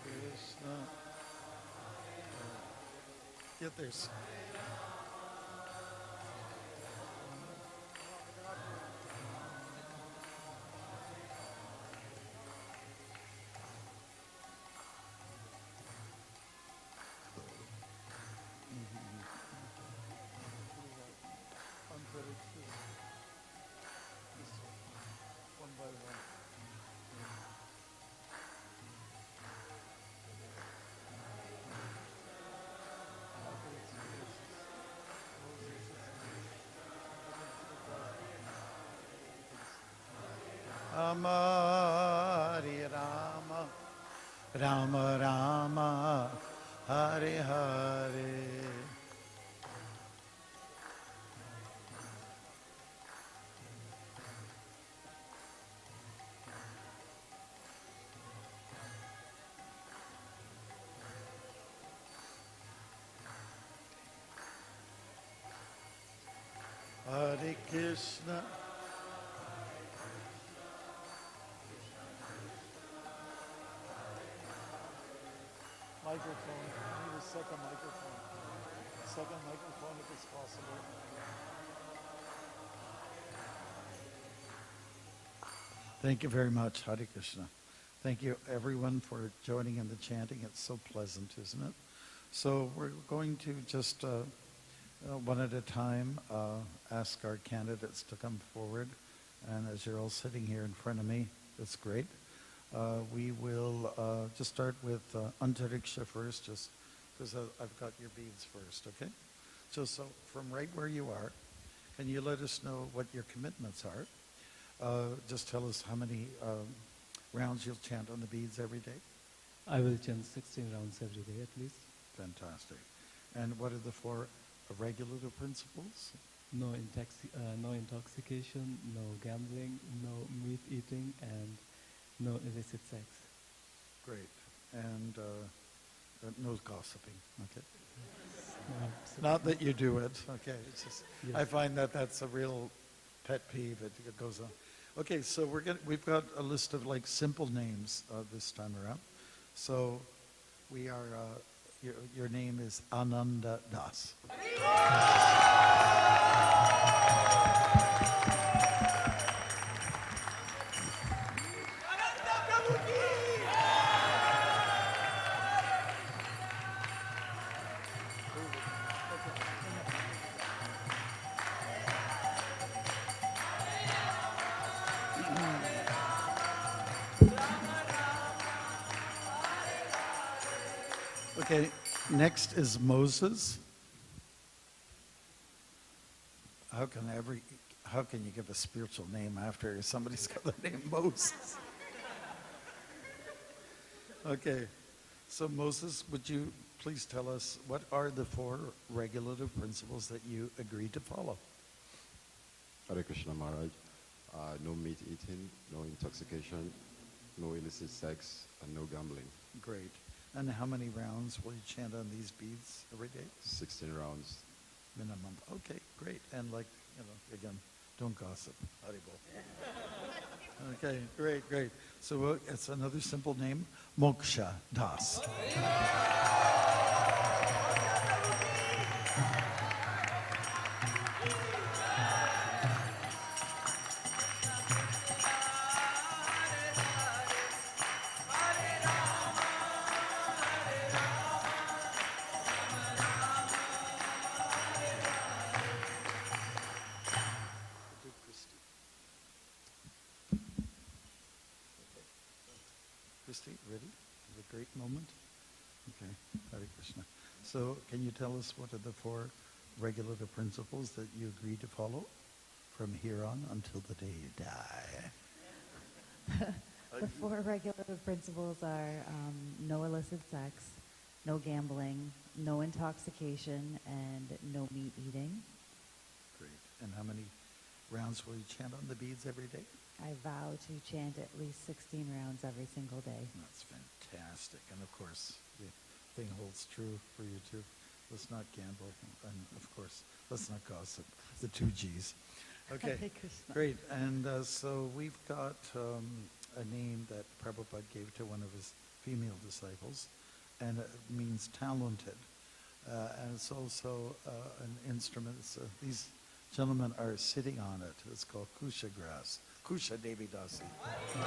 Krishna. Get this. One by one. Hare Rama, Rama Rama, Hare Hare. Hare Krishna. Microphone. I need a second microphone. Second microphone if it's possible. Thank you very much, Hare Krishna. Thank you everyone for joining in the chanting. It's so pleasant, isn't it? So we're going to just one at a time ask our candidates to come forward. And as you're all sitting here in front of me, that's great. We will just start with Antariksha first, just because I've got your beads first, okay? So from right where you are, can you let us know what your commitments are? Just tell us how many rounds you'll chant on the beads every day. I will chant 16 rounds every day at least. Fantastic. And what are the 4 regulative principles? No intoxication, no gambling, no meat eating, and no illicit sex. Great. And no gossiping, okay? No, Not that you do it, okay? It's just, Yes. I find that that's a real pet peeve. It goes on. Okay, so we've got a list of like simple names this time around. So we are, your name is Ananda Das. Okay, next is Moses. How can you give a spiritual name after somebody's got the name Moses? Okay, so Moses, would you please tell us what are the 4 regulative principles that you agreed to follow? Hare Krishna Maharaj, no meat eating, no intoxication, no illicit sex, and no gambling. Great. And how many rounds will you chant on these beads every day? 16 rounds. Minimum. Okay, great. And again, don't gossip. Haribol. Okay, great, great. So it's another simple name, Moksha Das. Christy, ready? Is a great moment? Okay, Hare Krishna. So can you tell us what are the 4 regulative principles that you agree to follow from here on until the day you die? The 4 regulative principles are no illicit sex, no gambling, no intoxication, and no meat eating. Great. And how many rounds will you chant on the beads every day? I vow to chant at least 16 rounds every single day. That's fantastic. And of course, the thing holds true for you too. Let's not gamble. And of course, let's not gossip. The 2 G's. Okay, Hare Krishna. great. And so we've got a name that Prabhupada gave to one of his female disciples, and it means talented. And it's also an instrument. These gentlemen are sitting on it. It's called kusha grass. Kusha Devi Dasi. Hare Krishna.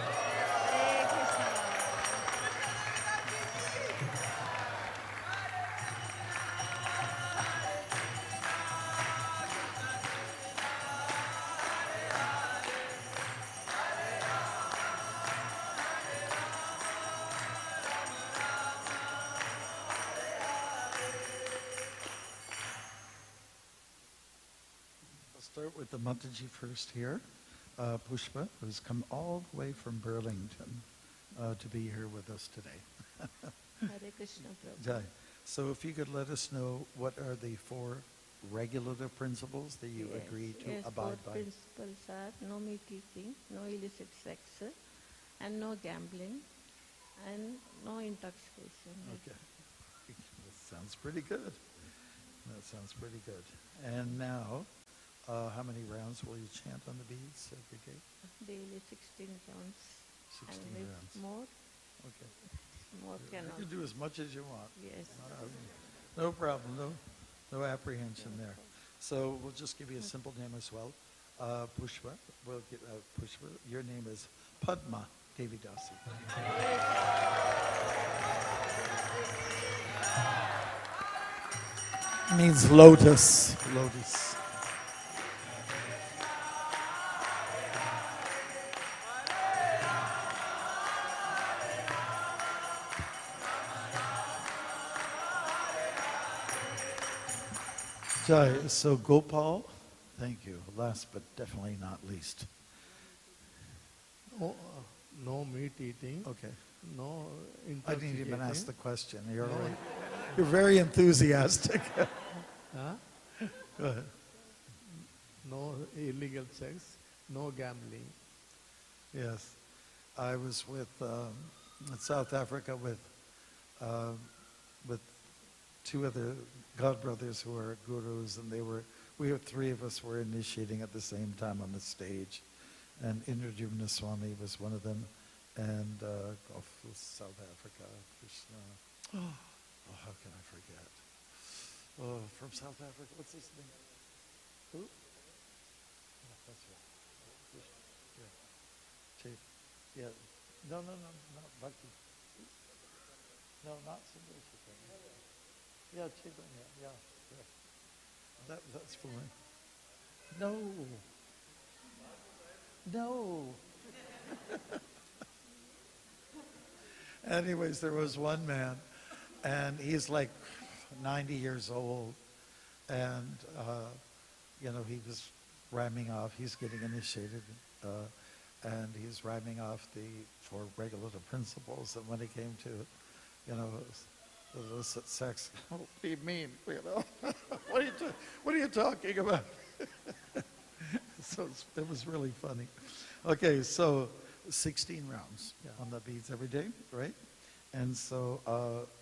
I'll start with the Mataji first here. Pushpa, who's come all the way from Burlington to be here with us today. Hare Krishna Prabhu. Jai. So if you could let us know what are the 4 regulative principles that you agree to Yes, abide 4 by? principles are no meat eating, no illicit sex, and no gambling, and no intoxication. Okay. That sounds pretty good. That sounds pretty good. And now, how many rounds will you chant on the beads every day? Daily 16 rounds. 16 and rounds. if more, Okay. more can You also. can do as much as you want. Yes. No problem. No apprehension there. So we'll just give you a simple name as well. Pushpa. We'll get Pushpa. Your name is Padma Devidasi. Means lotus. Lotus. Jai. So Gopal, thank you. Last but definitely not least. No meat eating, Okay. no I didn't even ask intoxicating. the question. You're very enthusiastic. Huh? Go ahead. No illegal sex, no gambling. Yes. I was with in South Africa with 2 other godbrothers who are gurus, and we were 3 of us were initiating at the same time on the stage, and Indradyumna Swami was one of them, and of South Africa, Krishna. Oh, how can I forget? Oh, from South Africa, what's his name? Who? Oh, that's right. Yeah. Chief. Yeah. No, not Bhakti. No, not Sundar. Yeah, Chaitanya, yeah. That's fine. No. Anyways, there was one man, and he's like 90 years old, and, he was rhyming off, he's getting initiated, and he's rhyming off the 4 regulative principles, and when it came to, illicit sex, be mean, what are you talking about? So it was really funny. Okay, so 16 rounds on the beads every day, right? And so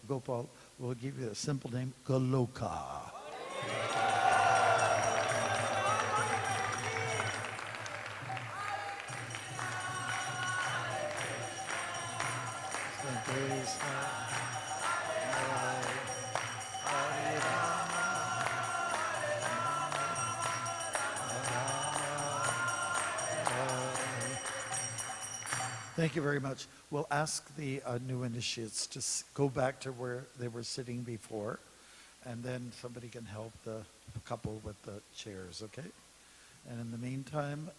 Gopal will give you a simple name, Goloka. Krishna, Hare Rama, Hare. Thank you very much. We'll ask the new initiates to go back to where they were sitting before, and then somebody can help the couple with the chairs, okay? And in the meantime,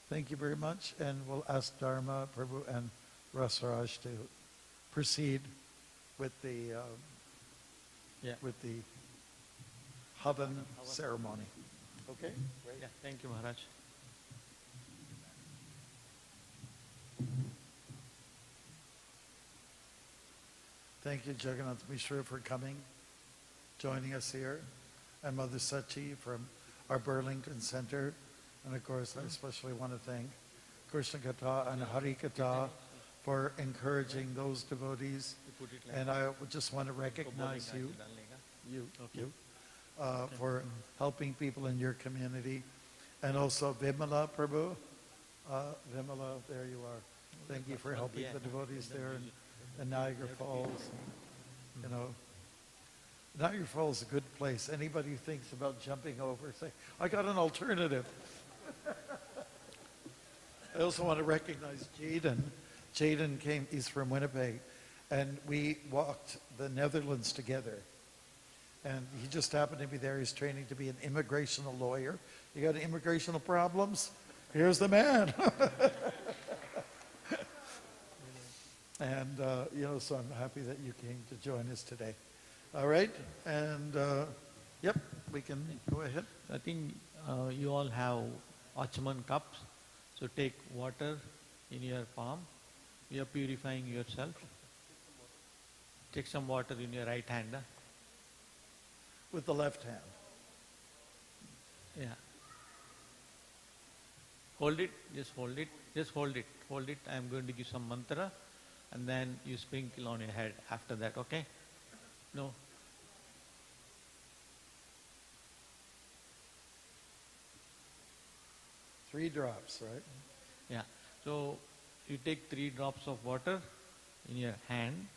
thank you very much, and we'll ask Dharma, Prabhu, and Rasaraj to proceed with the Havan ceremony. Okay? Great. Yeah, thank you, Maharaj. Thank you, Jagannath Mishra, for coming, joining us here, and Mother Sachi from our Burlington Center. And of course, I especially want to thank Krishna Katha and Hari Katha for encouraging those devotees. And I would just want to recognize you for helping people in your community. And also Vimala Prabhu. Vimala, there you are. Thank you for helping the devotees there in Niagara Falls. You know, Niagara Falls is a good place. Anybody who thinks about jumping over, say, I got an alternative. I also want to recognize Jaden. Jaden came, he's from Winnipeg, and we walked the Netherlands together. And he just happened to be there. He's training to be an immigrational lawyer. You got immigrational problems? Here's the man. And, so I'm happy that you came to join us today. All right, and, yep, we can go ahead. I think you all have Achman cups. So take water in your palm. You are purifying yourself. Take some water in your right hand. With the left hand. Yeah. Hold it, just hold it, just hold it, hold it. I am going to give some mantra and then you sprinkle on your head after that, okay? No. Three drops, right? Yeah. So you take 3 drops of water in your hand,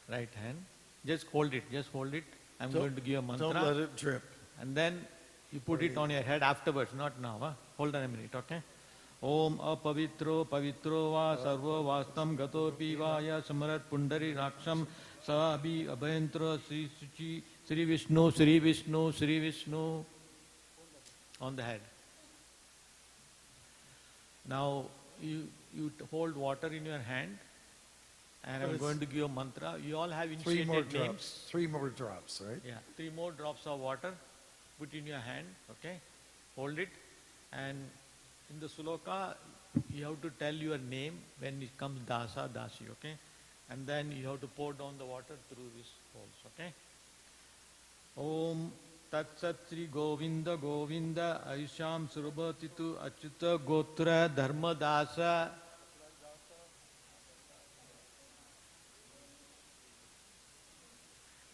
right hand. Just hold it, just hold it. I'm going to give a mantra. Don't let it drip. And then you put it on your head afterwards, not now. Huh? Hold on a minute, okay? Om apavitro pavitro va sarvo vastam gato pivaya samarat pundari raksham sabi abhayantro Sri Suchi Sri Vishnu Sri Vishnu Sri Vishnu on the head. Now you hold water in your hand and I'm going to give a mantra. You all have initiated names. 3 more drops, right? Yeah, 3 more drops of water. Put in your hand, okay? Hold it. And in the suloka, you have to tell your name when it comes dasa, dasi, okay? And then you have to pour down the water through these holes, okay? Om Tat Sat Sri Govinda Govinda Aisham Surabhatitu Achyuta Gotra Dharma Dasa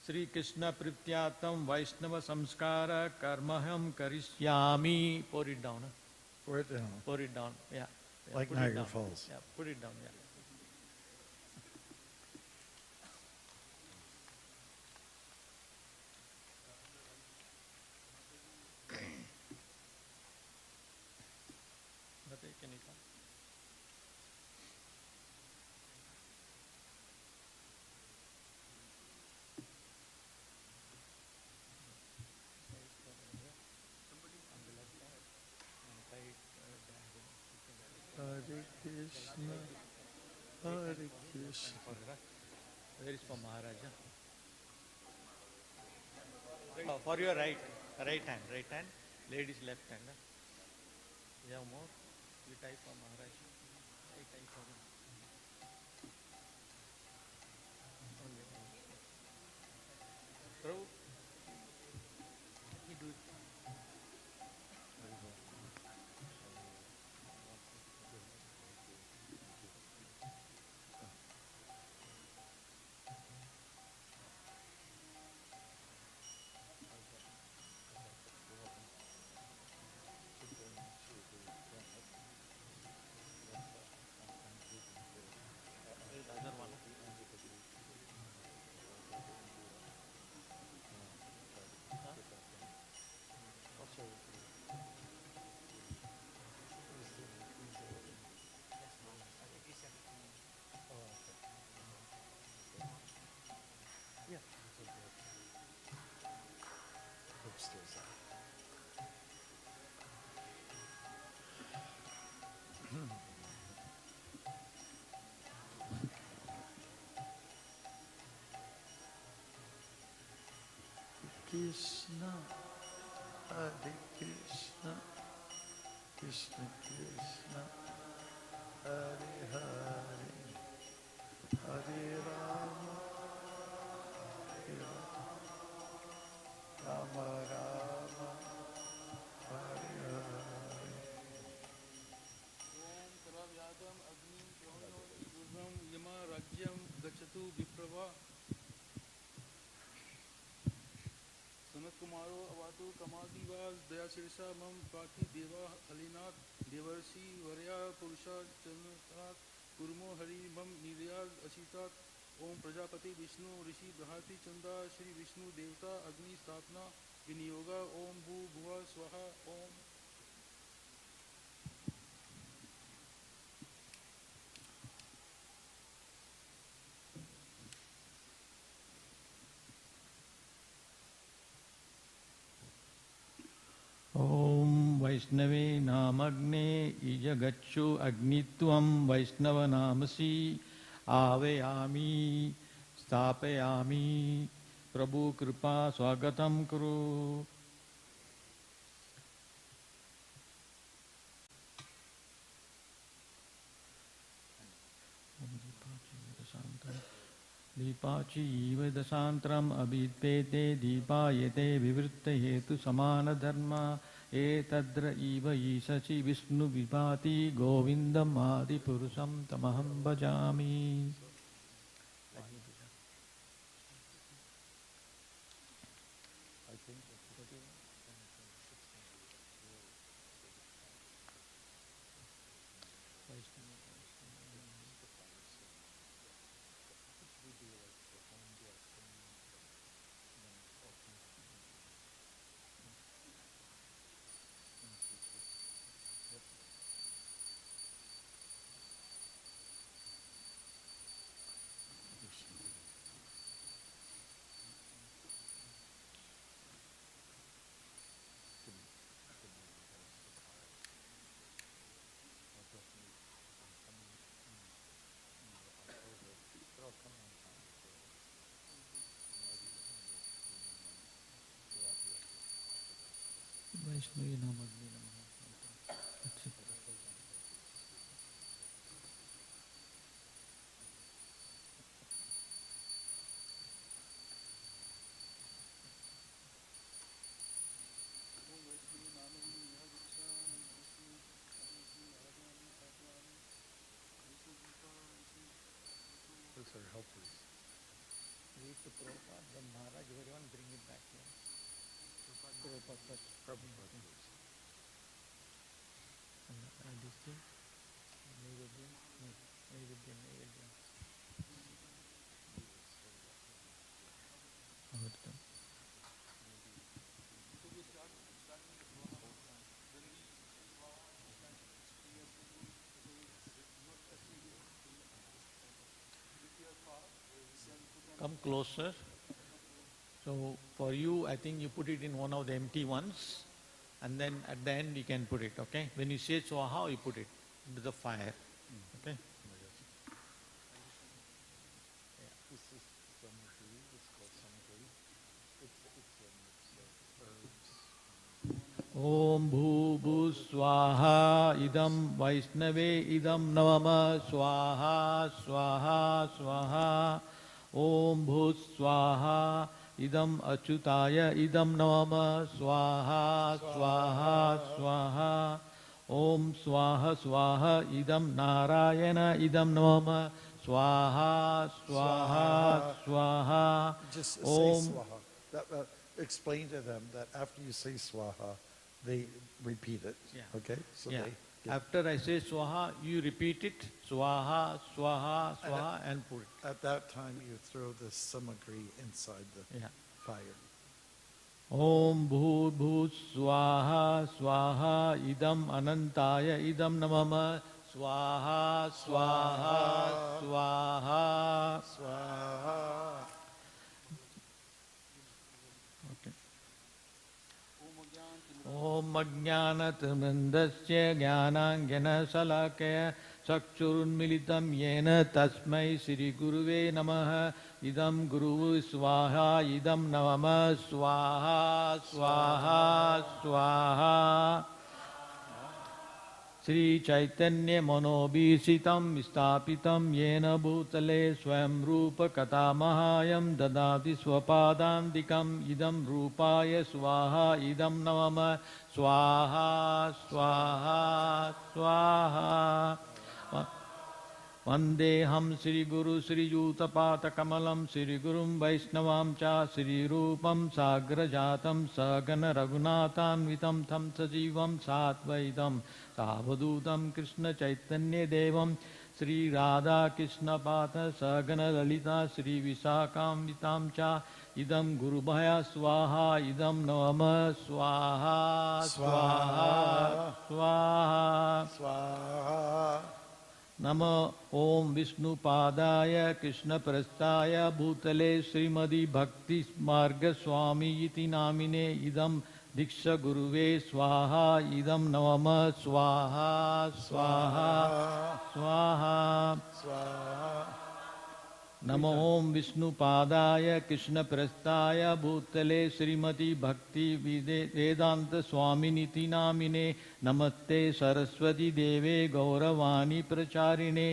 Sri Krishna Prityatam Vaishnava Samskara Karmaham Karishyami. Pour it down. Huh? Pour it down. Pour it down. Yeah. Like put Niagara it down. Falls. Yeah, put it down. Yeah. Can you come? Hare Krishna, Hare Krishna. Where is for Maharaja? Oh, for your right hand, ladies left hand. You have more? You type for Maharaja. I type for him. Prabhu, let me do it. Krishna, Hare Krishna, Krishna Krishna, Hare Hare, Hare Rama, Hare Rama, Rama, Hare Hare. Om Taravyadam Agni Pravanoti Durvam Yama Rajyam Gachatu Viprava Sanat Kumaro Avatu Kamadival Daya Sirsa Mam Pati Deva Halinat Devarsi Varya Purusha Chanatat Kurmo Hari Mam Niryal Asitat Om Prajapati Vishnu Rishi Brahati Chanda Shri Vishnu Devta Agni Stapna Viniyoga Om Bhu Bhuva Swaha Om Om Vaishnave Namagne Ijagachu Agnitvam Vaishnava Namasi Avayami Stapayami Prabhu Kripa Swagatam Kuru. Deepachi Vedasantram Abhidpete Deepayete Vivritta Hetu Samana Dharma Etadra Iva Isachi Vishnu Vipati Govindam Adi Purusam Tamaham Bhajami. Vaishnavi Namagne Namaha. That's it. Those are helpers. Read to Prabhupada, then Maharaj, everyone bring it back here. Prabhupada first. Prabhupada first. And this thing? Naivedya. How it's done? Come closer. So for you, I think you put it in one of the empty ones, and then at the end you can put it, okay? When you say Swaha, you put it into the fire, okay? This is samagri, it's called samagri. It's a mix of herbs. Om Bhu Bhu Swaha Idam Vaishnave Idam Navama Swaha Swaha Swaha Om Bhu Swaha Idam Achyutaya Idam Navama Swaha Swaha Swaha Om Swaha Swaha Idam Narayana Idam Navama Swaha Swaha Swaha Just say Om swaha. Explain to them that after you say swaha, they repeat it. Yeah. Okay? So Yeah. they get, After I say Swaha, you repeat it, Swaha, Swaha, Swaha, and put it. at that time you throw the samagri inside the Yeah. fire. Om Bhut Bhut Swaha, Swaha, Idam Anantaya, Idam Namama, Swaha, Swaha, Swaha. Swaha. Okay. ॐ अज्ञानतिमिरन्धस्य ज्ञानाञ्जनशलाकया चक्षुरुन्मिलितं येन तस्मै श्रीगुरुवे नमः। इदं गुरुः स्वाहा इदं नमः स्वाहा स्वाहा स्वाहा। श्री चैतन्य मनोभीषितं स्थापितं येन भूतले स्वयं रूप कथामहायं ददाति स्वपादान्तिकम्। इदं रूपाय स्वाहा इदं नमः स्वाहा स्वाहा स्वाहा। वन्देऽहं श्रीगुरु श्रीयूतपादकमलं श्रीगुरुं वैष्णवां च श्रीरूपं साग्रजातं सगण रघुनाथान्वितं तं सजीवं साद्वैतं सावधूतं कृष्णचैतन्यदेवं श्रीराधाकृष्णपाद सगण ललिता श्रीविशाखान्वितां च। इदं गुरुभय स्वाहा इदं नमः स्वाहा स्वाहा स्वाहा स्वाहा। नमो ओम विष्णुपादाय कृष्णप्रस्थाय भूतले श्रीमद् भक्तिमार्ग स्वामी इति नामिने इदं दीक्षा गुरुवे स्वाहा इदं नमः स्वाहा स्वाहा स्वाहा स्वाहा। नमो ओम विष्णुपादाय कृष्णप्रस्थाय भूतले श्रीमद् भक्ति वेदांत स्वामिनिति नामिने नमस्ते सरस्वती देवे गौरवाणी प्रचारिणे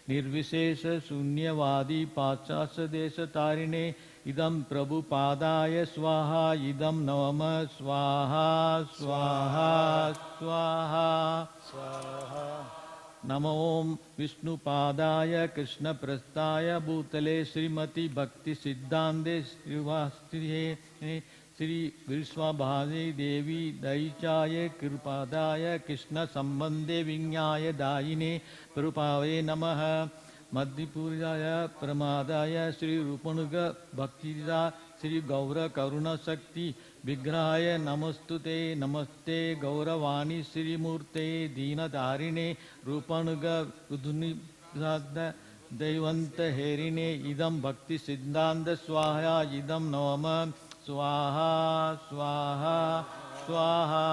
निर्विशेष शून्यवादी पाश्चात्य देशतारिणे इदं प्रभुपादाय स्वाहा इदं नमः स्वाहा स्वाहा स्वाहा स्वाहा। नमो ओम विष्णुपादाय कृष्णप्रस्थाय भूतले श्रीमति भक्ति सिद्धांते श्रीवास्त्रिये श्री विश्वभाजे देवी दैचाय कृपादाय कृष्ण संबंधे विज्ञाय दायिने प्रभावे नमः। मध्यपुराय प्रमादाय श्री रूपनुग भक्तिदा श्री गौर करुण शक्ति विग्रहाय नमस्तुते नमस्ते गौरवाणी श्रीमूर्ते दीनधारिणे रूपनुग दैवंत हेरिणे इदं भक्ति सिद्धांत स्वाहा इदं नमः स्वाहा स्वाहा स्वाहा।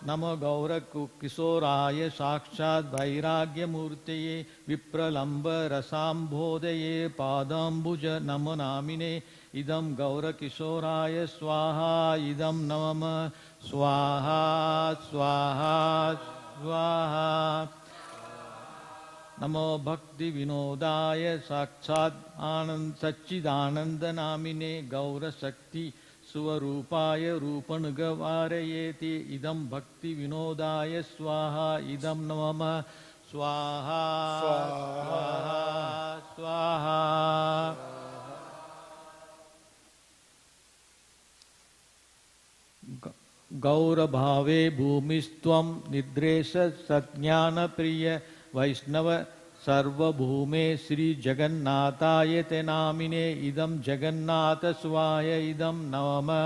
नमो गौर किशोराय साक्षात् वैराग्यमूर्तये विप्रलम्ब रसाम्भोदये पादाम्बुज नमो नामिने इदं गौर किशोराय स्वाहा इदं नमः स्वाहा स्वाहा स्वाहा। नमो भक्ति विनोदाय साक्षात् आनंद सच्चिदानंद नामिने गौर शक्ति स्वरूपाय रूपनुगवारयेति इदं भक्ति विनोदाय स्वाहा इदं नमः स्वाहा स्वाहा स्वाहा। गौरभावे भूमिस्त्वं निद्रेश सज्ञान प्रिय वैष्णव सर्वभूमे श्री जगन्नाथाय ते नामिने इदं जगन्नाथ स्वाय इदं नमः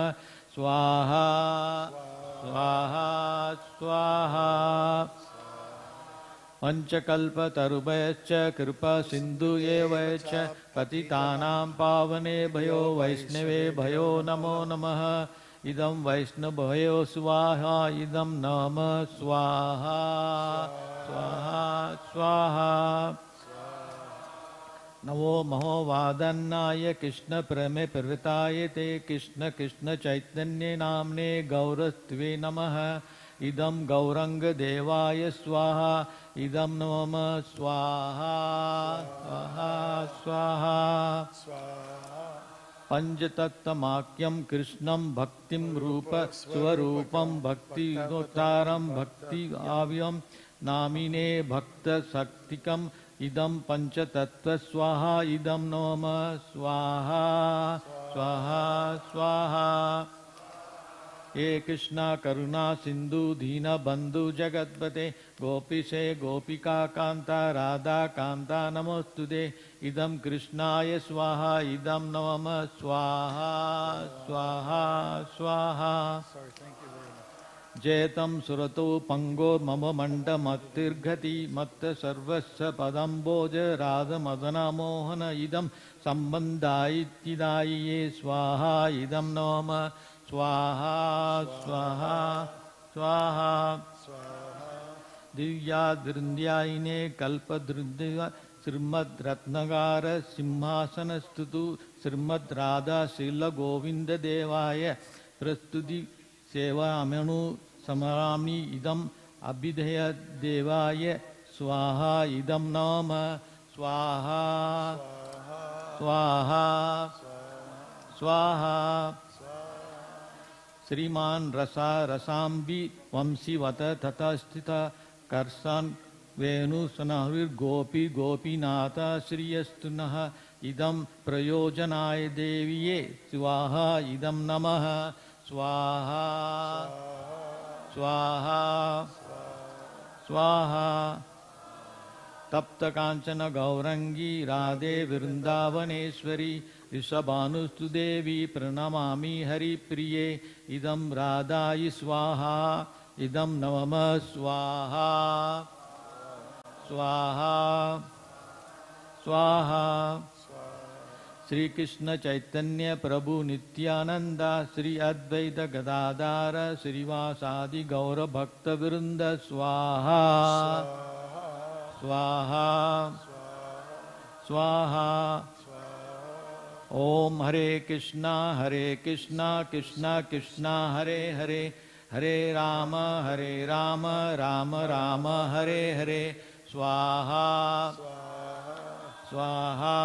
स्वाहा स्वाहा स्वाहा। पंचकल्पतरुभयश्च कृपा सिन्धुएव च पतितानां पावने भयो वैष्णवे भयो नमो नमः इदं वैष्णवयो स्वाहा इदं नमः स्वाहा स्वाहा स्वाहा। नमो महोवादन्नाय कृष्ण प्रेमे प्रवृताय ते कृष्ण कृष्ण चैतन्य नामने गौरस्त्वे नमः इदं गौरंग देवाय स्वाहा इदं नमः स्वाहा स्वाहा स्वाहा स्वाहा। पंचतत्त्वमाख्यं कृष्णं भक्तिं रूप स्वरूपं भक्तिगोतारं भक्ति आव्यं नामिने भक्त शक्तिकम् इदं पंचतत्त्व स्वाहा इदं नमः स्वाहा स्वाहा स्वाहा। हे कृष्णा करुणा सिंधु दीन बंधु जगतपते गोपीशे गोपिका कांता राधा कांता नमोस्तुते इदं कृष्णाय स्वाहा इदं नमः स्वाहा स्वाहा स्वाहा। जयतं सुरतो पंगो मम मंडमतिर्गति मत्त सर्वस्य पदंबोज राध मदन मोहन इदं संबंधाइतिदाये स्वाहा इदं नमः स्वाहा स्वाहा स्वाहा दिव्याद्वृन्द्यायिने कल्पद्रुद्या श्रीमद् रत्नगार सिंहासन स्तुतु श्रीमद् राधा शील गोविंद देवाय प्रस्तुति सेवामनु समरामि इदम अभिधेय देवाय स्वाहा इदम नाम स्वाहा स्वाहा स्वाहा श्रीमान रसा रसाम्बि वंशीवत तथा स्थित कर्षन् वेणु सनहृर् गोपी गोपीनाथ श्रियस्तु नः इदं प्रयोजनाय देविये स्वाहा इदं नमः स्वाहा स्वाहा स्वाहा तप्त कांचन गौरंगी राधे वृंदावनेश्वरी ऋषभानुस्तु देवी प्रणमामि हरिप्रिये इदं राधाय स्वाहा इदं नमः स्वाहा स्वाहा स्वाहा श्री कृष्ण चैतन्य प्रभु नित्यानंद श्री अद्वैत गदाधार श्रीवासादि गौर भक्त वृंद स्वाहा स्वाहा स्वाहा ओम हरे कृष्णा कृष्णा कृष्णा हरे हरे हरे राम राम राम हरे हरे स्वाहा स्वाहा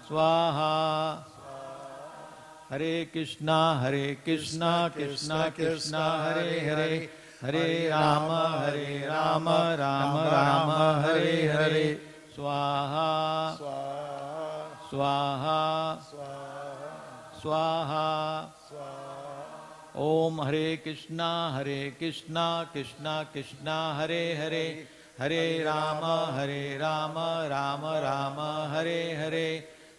स्वाहा हरे कृष्णा कृष्णा कृष्णा हरे हरे हरे राम राम राम हरे हरे स्वाहा स्वाहा स्वाहा ओम हरे कृष्णा कृष्णा कृष्णा हरे हरे हरे राम राम राम हरे हरे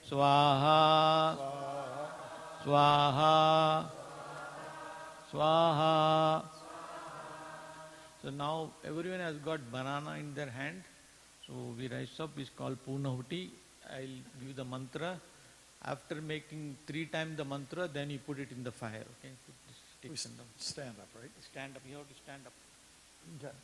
स्वाहा स्वाहा स्वाहा. So now everyone has got banana in their hand. So we rise up, it's called Punahuti. I'll give the mantra. After making 3 times the mantra, then you put it in the fire. Okay? Put this sticks in them. Stand up, right? Stand up. You have to stand up. Okay.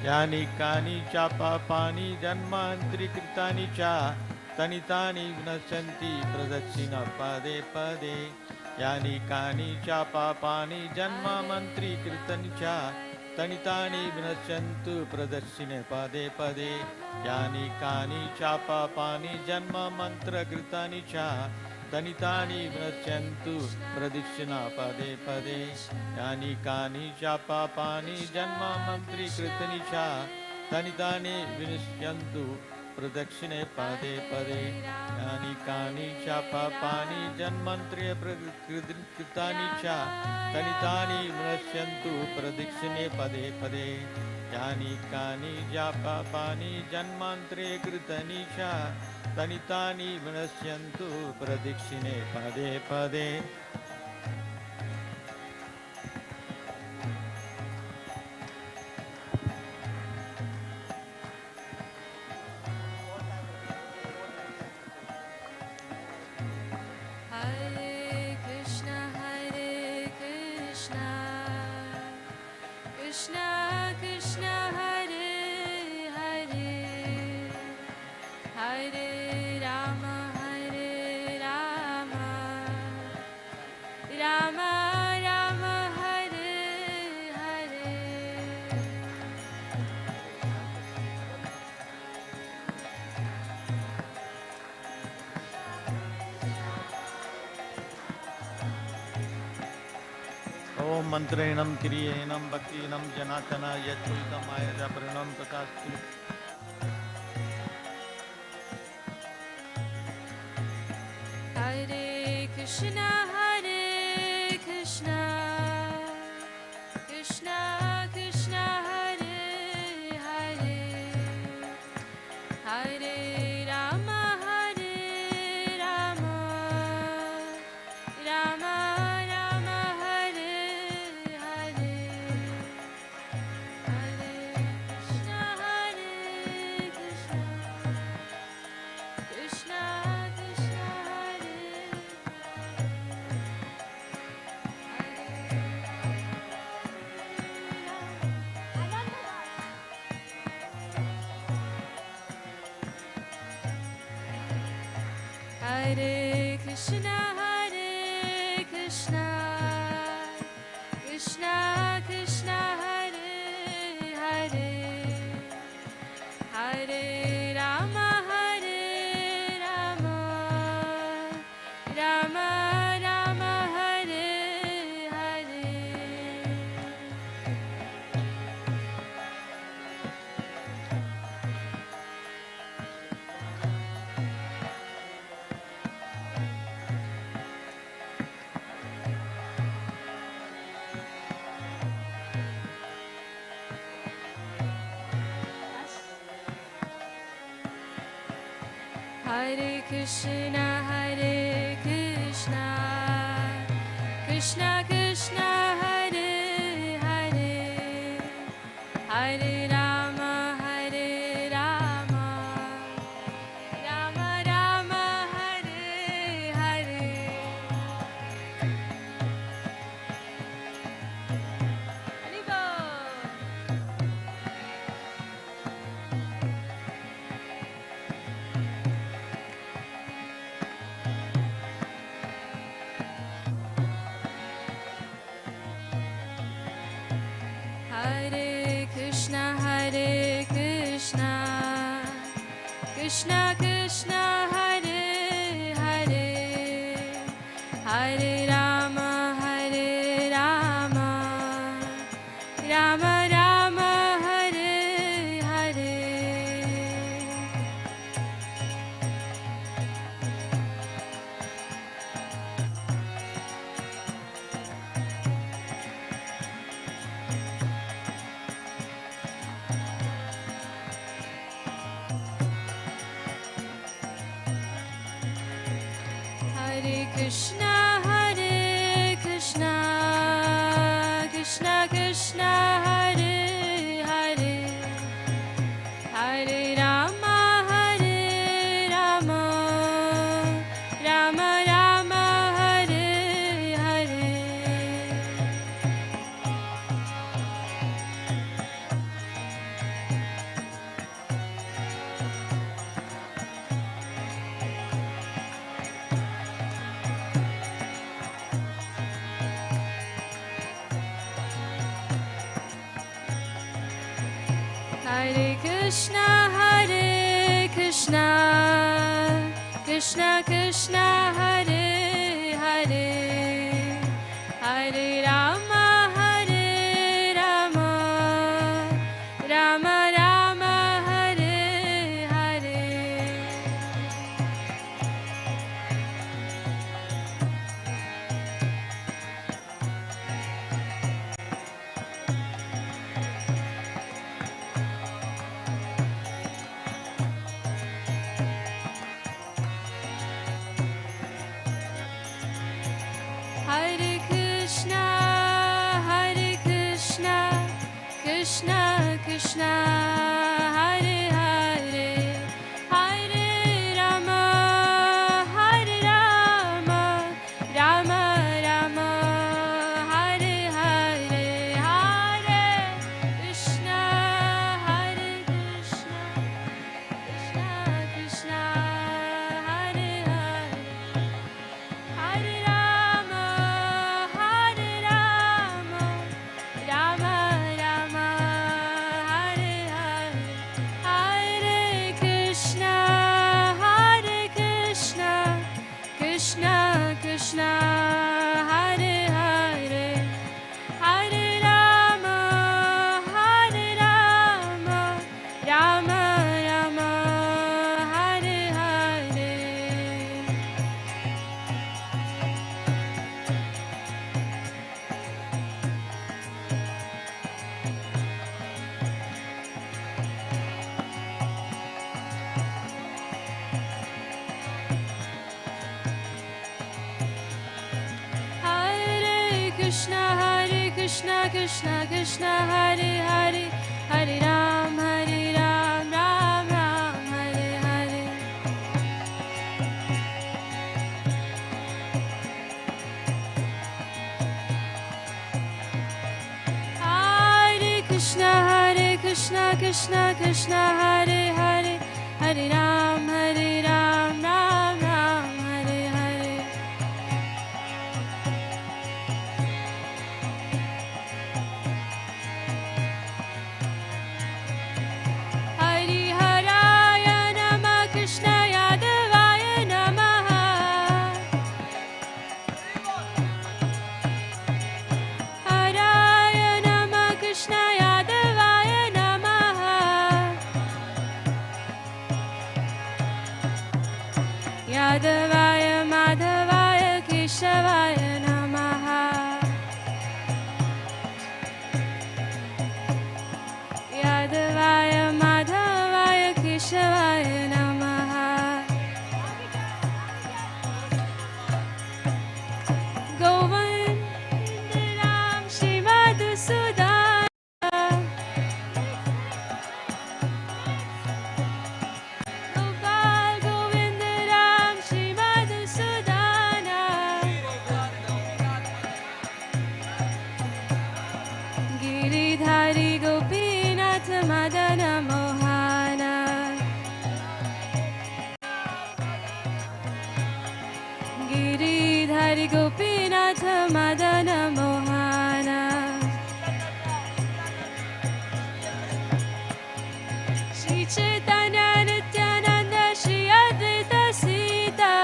यानि कानि च पापानि जन्मान्तरि कृतानि च तनितानि विनश्यन्ति प्रदक्षिण पदे यानि कानि च पापानि जन्मान्तरि कृतानि च तनितानि विनश्यन्तु प्रदक्षिणे पदे पदे यानि कानि चापापानि जन्म मन्त्रकृतानि च तनितानि विनश्यन्तु प्रदक्षिणा पदे पदे यानि कानि चापापानि जन्म मन्त्रीकृतानि च तनितानि विनश्यन्तु प्रदक्षिणे पदे पदे यानि कानि चापापानि जन्मन्त्रे कृतानि च तनितानि विनश्यन्तु प्रदक्षिणे पदे पदे यानि कानि जापापानि जन्मान्तरे कृतानि च तनितानि विनश्यन्तु प्रदक्षिणे पदे पदे ओम मंत्रेणम क्रियेणम भक्तिनम जनार्दन यच्चुतमाय जपरणम तथास्तु हरे कृष्णा कृष्णा कृष्णा हरे हरे हरे राम राम राम राम हरे हरे हरे कृष्णा कृष्णा कृष्णा हरे Hare Krishna, Krishna Krishna, Hare Hare, Hare Rama, Rama Rama, Hare Hare. Hare Krishna, Krishna Krishna, Hare Hare, Hare Rama, Rama Rama, Hare Hare. Hare Bol. Hare Krishna, Krishna Krishna, Hare Hare, Hare Rama, Rama Rama, Hare Hare. Hare Krishna, Krishna Krishna, Hare Hare, Hare Rama, Rama Rama, Hare Hare. Krishna, Hare Krishna, Krishna Krishna, Hare Hare, Hare Rama, Hare Rama, Rama Rama, Hare Hare. Hare Krishna, Krishna Krishna, Hare Hare, Hare Rama, Rama Rama, Hare Hare, Hare Krishna, Krishna Krishna, Hare Hare, Hare Rama, Rama Rama, Hare Hare, Hare Krishna, Krishna Krishna, Hare Hare, Hare Rama, Rama Rama, Hare Hare. Hare Krishna, Krishna Krishna, Hare Hare, Hare Ram, Ram Ram, Hare Hare. Hare Krishna, Krishna Krishna, Hare Hare, Hare Ram, Ram Ram, Hare Hare. Hari Haraya Namah, Krishna Yadavaya Namah. Haraya Namah, Krishna Yadavaya Namah. Yadavaya Madhavaya Keshavaya Namah. Yadavaya Madhavaya Keshavaya Namah. Govindaram Shri Madhusudana. Gopal Govindaram Shri Madhusudana. Giridhari Gopinath Madana Mohana. Giridhari Gopinath Madana Mohana. Shri Chaitanya Nityananda Shri Advaita Sita.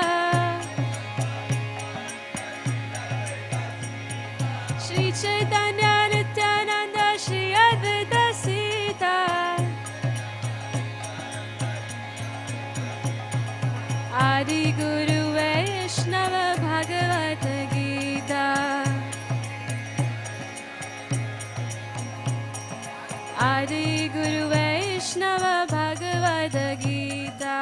Shri Chaitanya Nityananda Shri Advaita Sita. Adi Guru Vaishnava Bhagavad Gita. Adi Guru Vaishnava Bhagavad Gita.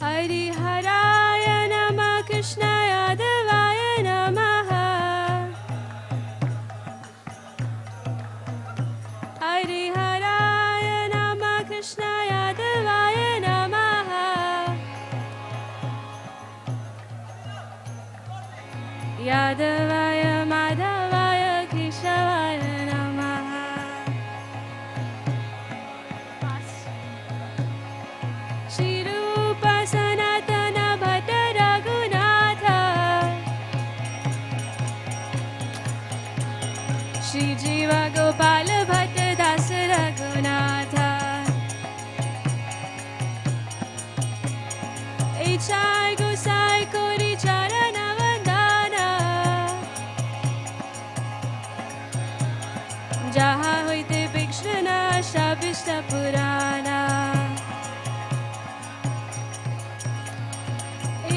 Hari Haraya Namah, Krishna Yadavaya Namah. Hari Haraya Namah, Krishna Yadavaya Namah. Yadavaya Madhavaya Keshavaya Namah. Shri Rupa Sanatana Bhatta Raghunatha. Shri Jiva Gopala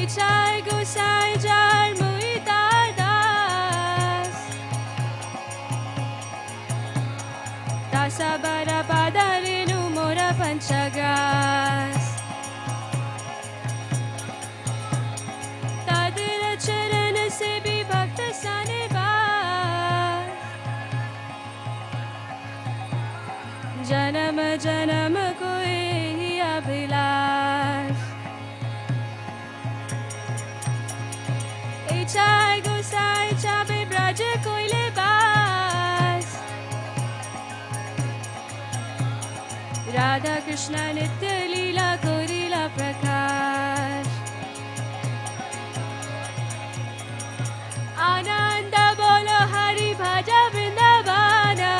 Ichai Gosai Jar Muitar Das Dasabara Padarinu Mora Panchagas Tadira Charan Se Bhi Bhakta Sanibas Janam Janam Ko Ehi Abhilash Ichai Gosai Chabe Braj Koile Bas Radha Krishna Nitya Leela Korila Prakash Ananda Bolo Hari Bhaja Vrindavana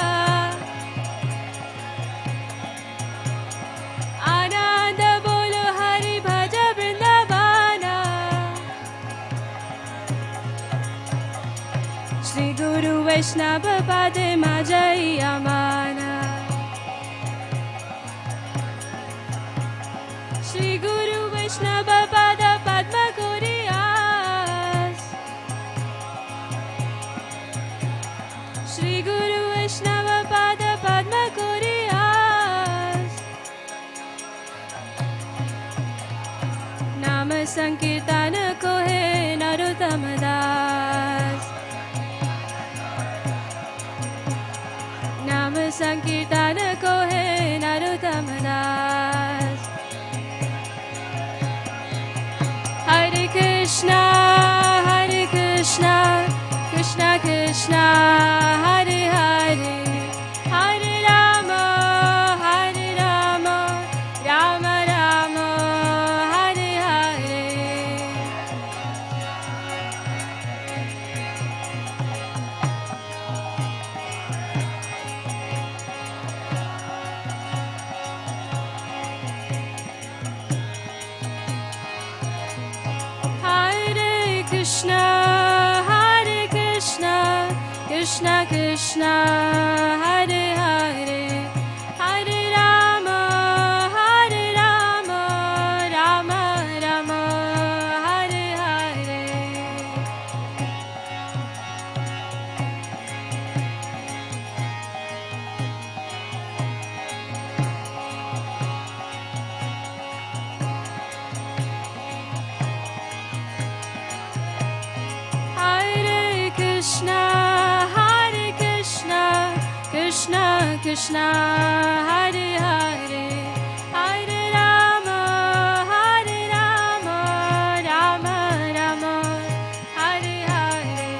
Ananda Bolo Hari Bhaja Vrindavana Shri Guru Vaishnava Pade Majai Amana Shri Guru Vaishnava Pada Padma Kuriyas Shri Guru Vaishnava Pada Padma Kuriyas Nama Sankirtana Kohe Narottam Das Nama Sankirtana Kohe Narottam Das Hare Krishna, Krishna Krishna, Hare Hare, Hare Rama, Rama Rama, Hare Hare. Hare Krishna, Krishna Krishna, Hare Hare, Hare Rama, Rama Rama, Hare Hare. Hare Krishna, Krishna Krishna, Hare Hare, Hare Rama, Rama Rama, Hare Hare.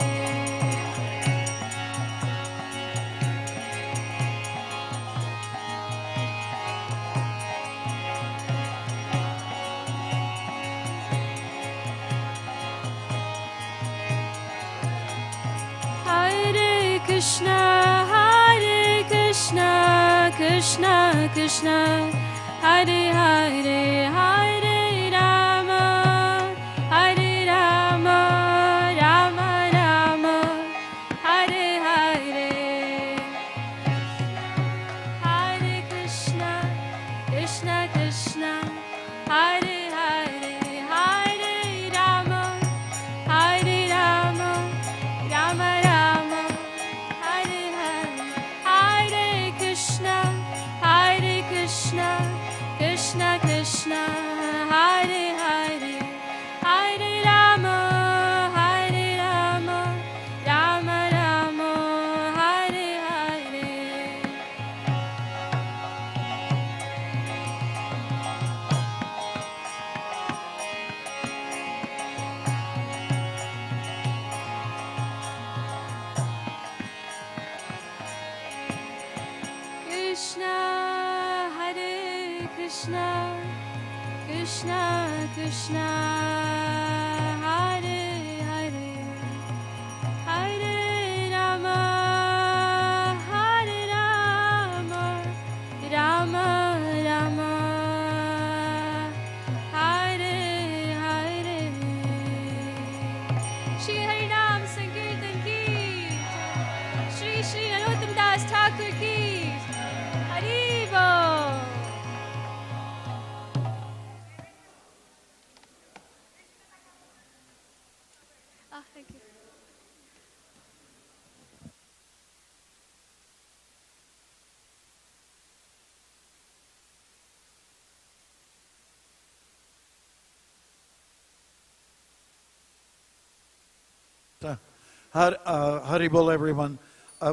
Hare Krishna, Krishna Krishna, Hare Hare, Hare Rama, Rama Rama, Hare Hare. Hare Krishna, Krishna Krishna, Hare Hare, Hare Rama, Rama Rama, Hare Hare. Hare Krishna, Krishna Krishna, Hare Hare, Hare Rama, Rama Rama, Hare Hare. Krishna, Hare Krishna, Krishna Krishna, Hare Hare, Hare Rama, Rama Rama, Hare Hare. Shri Harinam Sankirtan ki, Shri Shri Narottam Das Thakur ki, Haribo. Thank you. Haribol, everyone.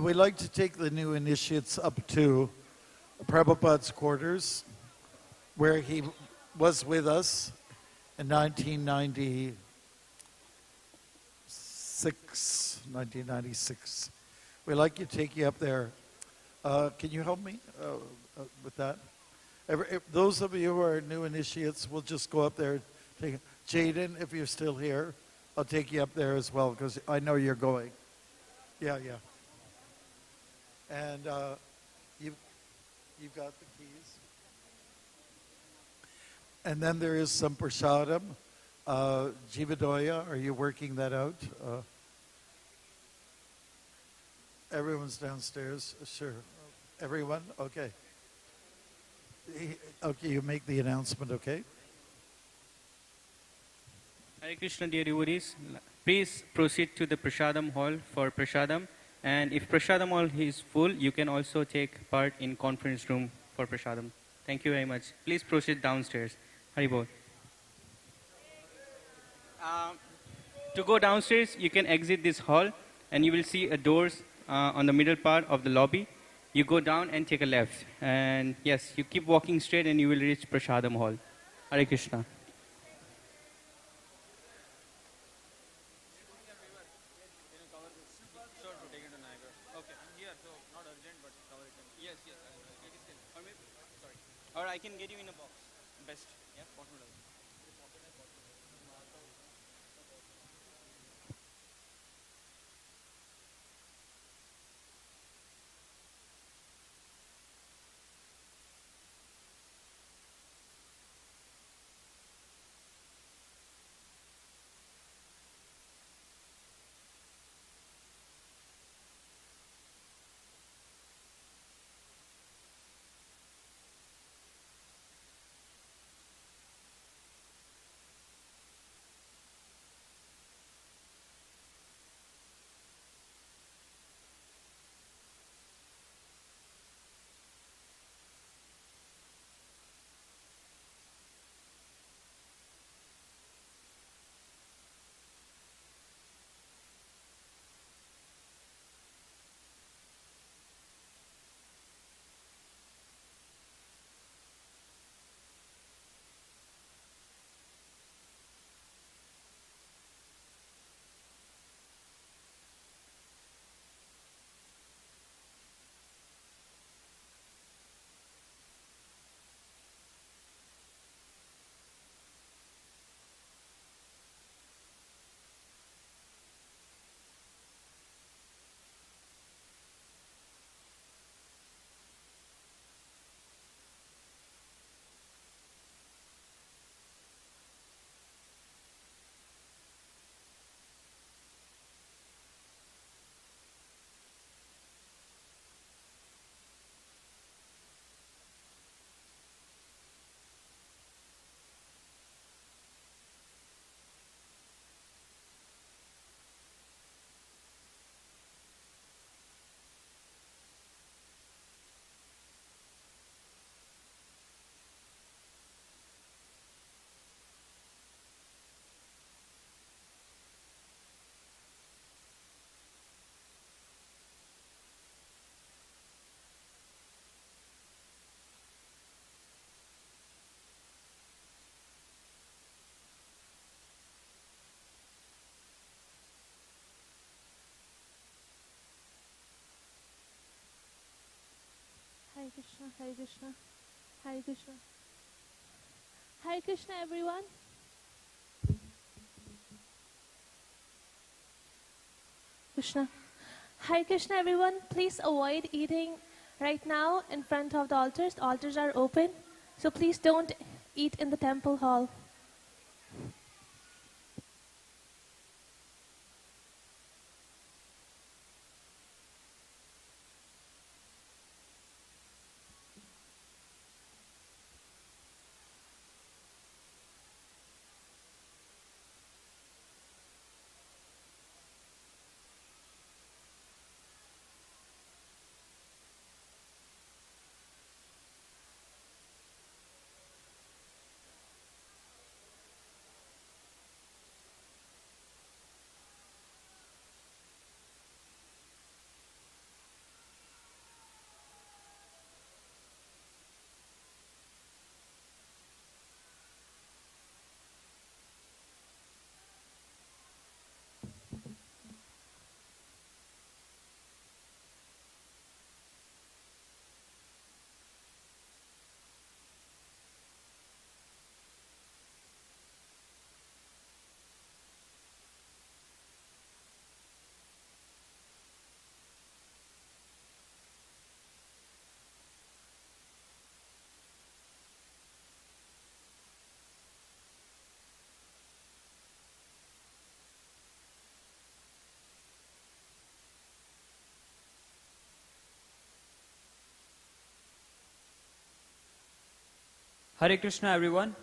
We'd like to take the new initiates up to Prabhupada's quarters, where he was with us in 1996. We'd like to take you up there. Can you help me with that? Those of you who are new initiates, we'll just go up there. Jaden, if you're still here, I'll take you up there as well because I know you're going. Yeah. And you've got the keys. And then there is some prasadam. Jivadoya, are you working that out? Everyone's downstairs. Sure. Everyone? Okay. Okay, you make the announcement, okay? Hare Krishna, dear devotees. Please proceed to the Prasadam hall for Prasadam. And if Prasadam hall is full, you can also take part in conference room for Prasadam. Thank you very much. Please proceed downstairs. Haribol. To go downstairs, you can exit this hall and you will see a doors on the middle part of the lobby. You go down and take a left. And yes, you keep walking straight and you will reach Prasadam hall. Hare Krishna. Or I can get you in a box. Best. Yeah, bottom level. Hare Krishna, Hare Krishna, Hare Krishna. Hare Krishna, everyone. Krishna. Hare Krishna, everyone. Please avoid eating right now in front of the altars. The altars are open, so please don't eat in the temple hall. Hare Krishna, everyone.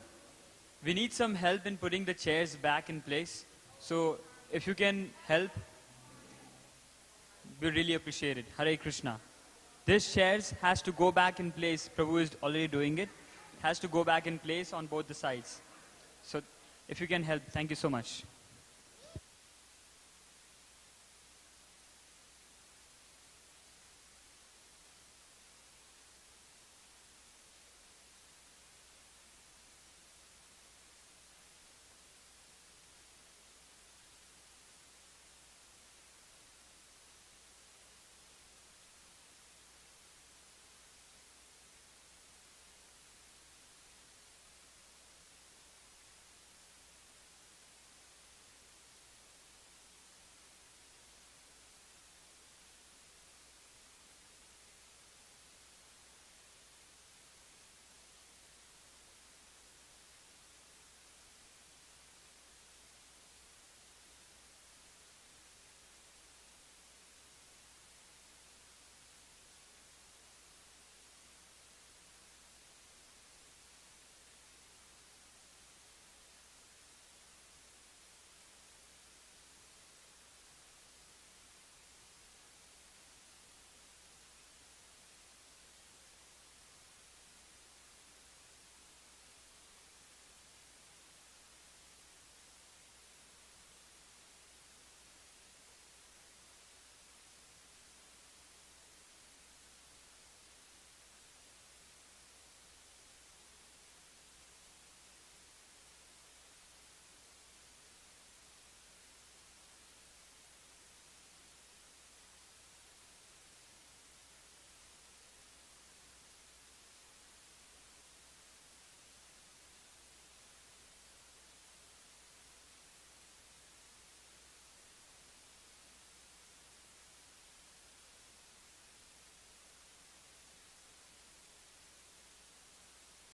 We need some help in putting the chairs back in place. So if you can help, we really appreciate it. Hare Krishna. This chairs has to go back in place. Prabhu is already doing it. Has to go back in place on both the sides. So if you can help, thank you so much.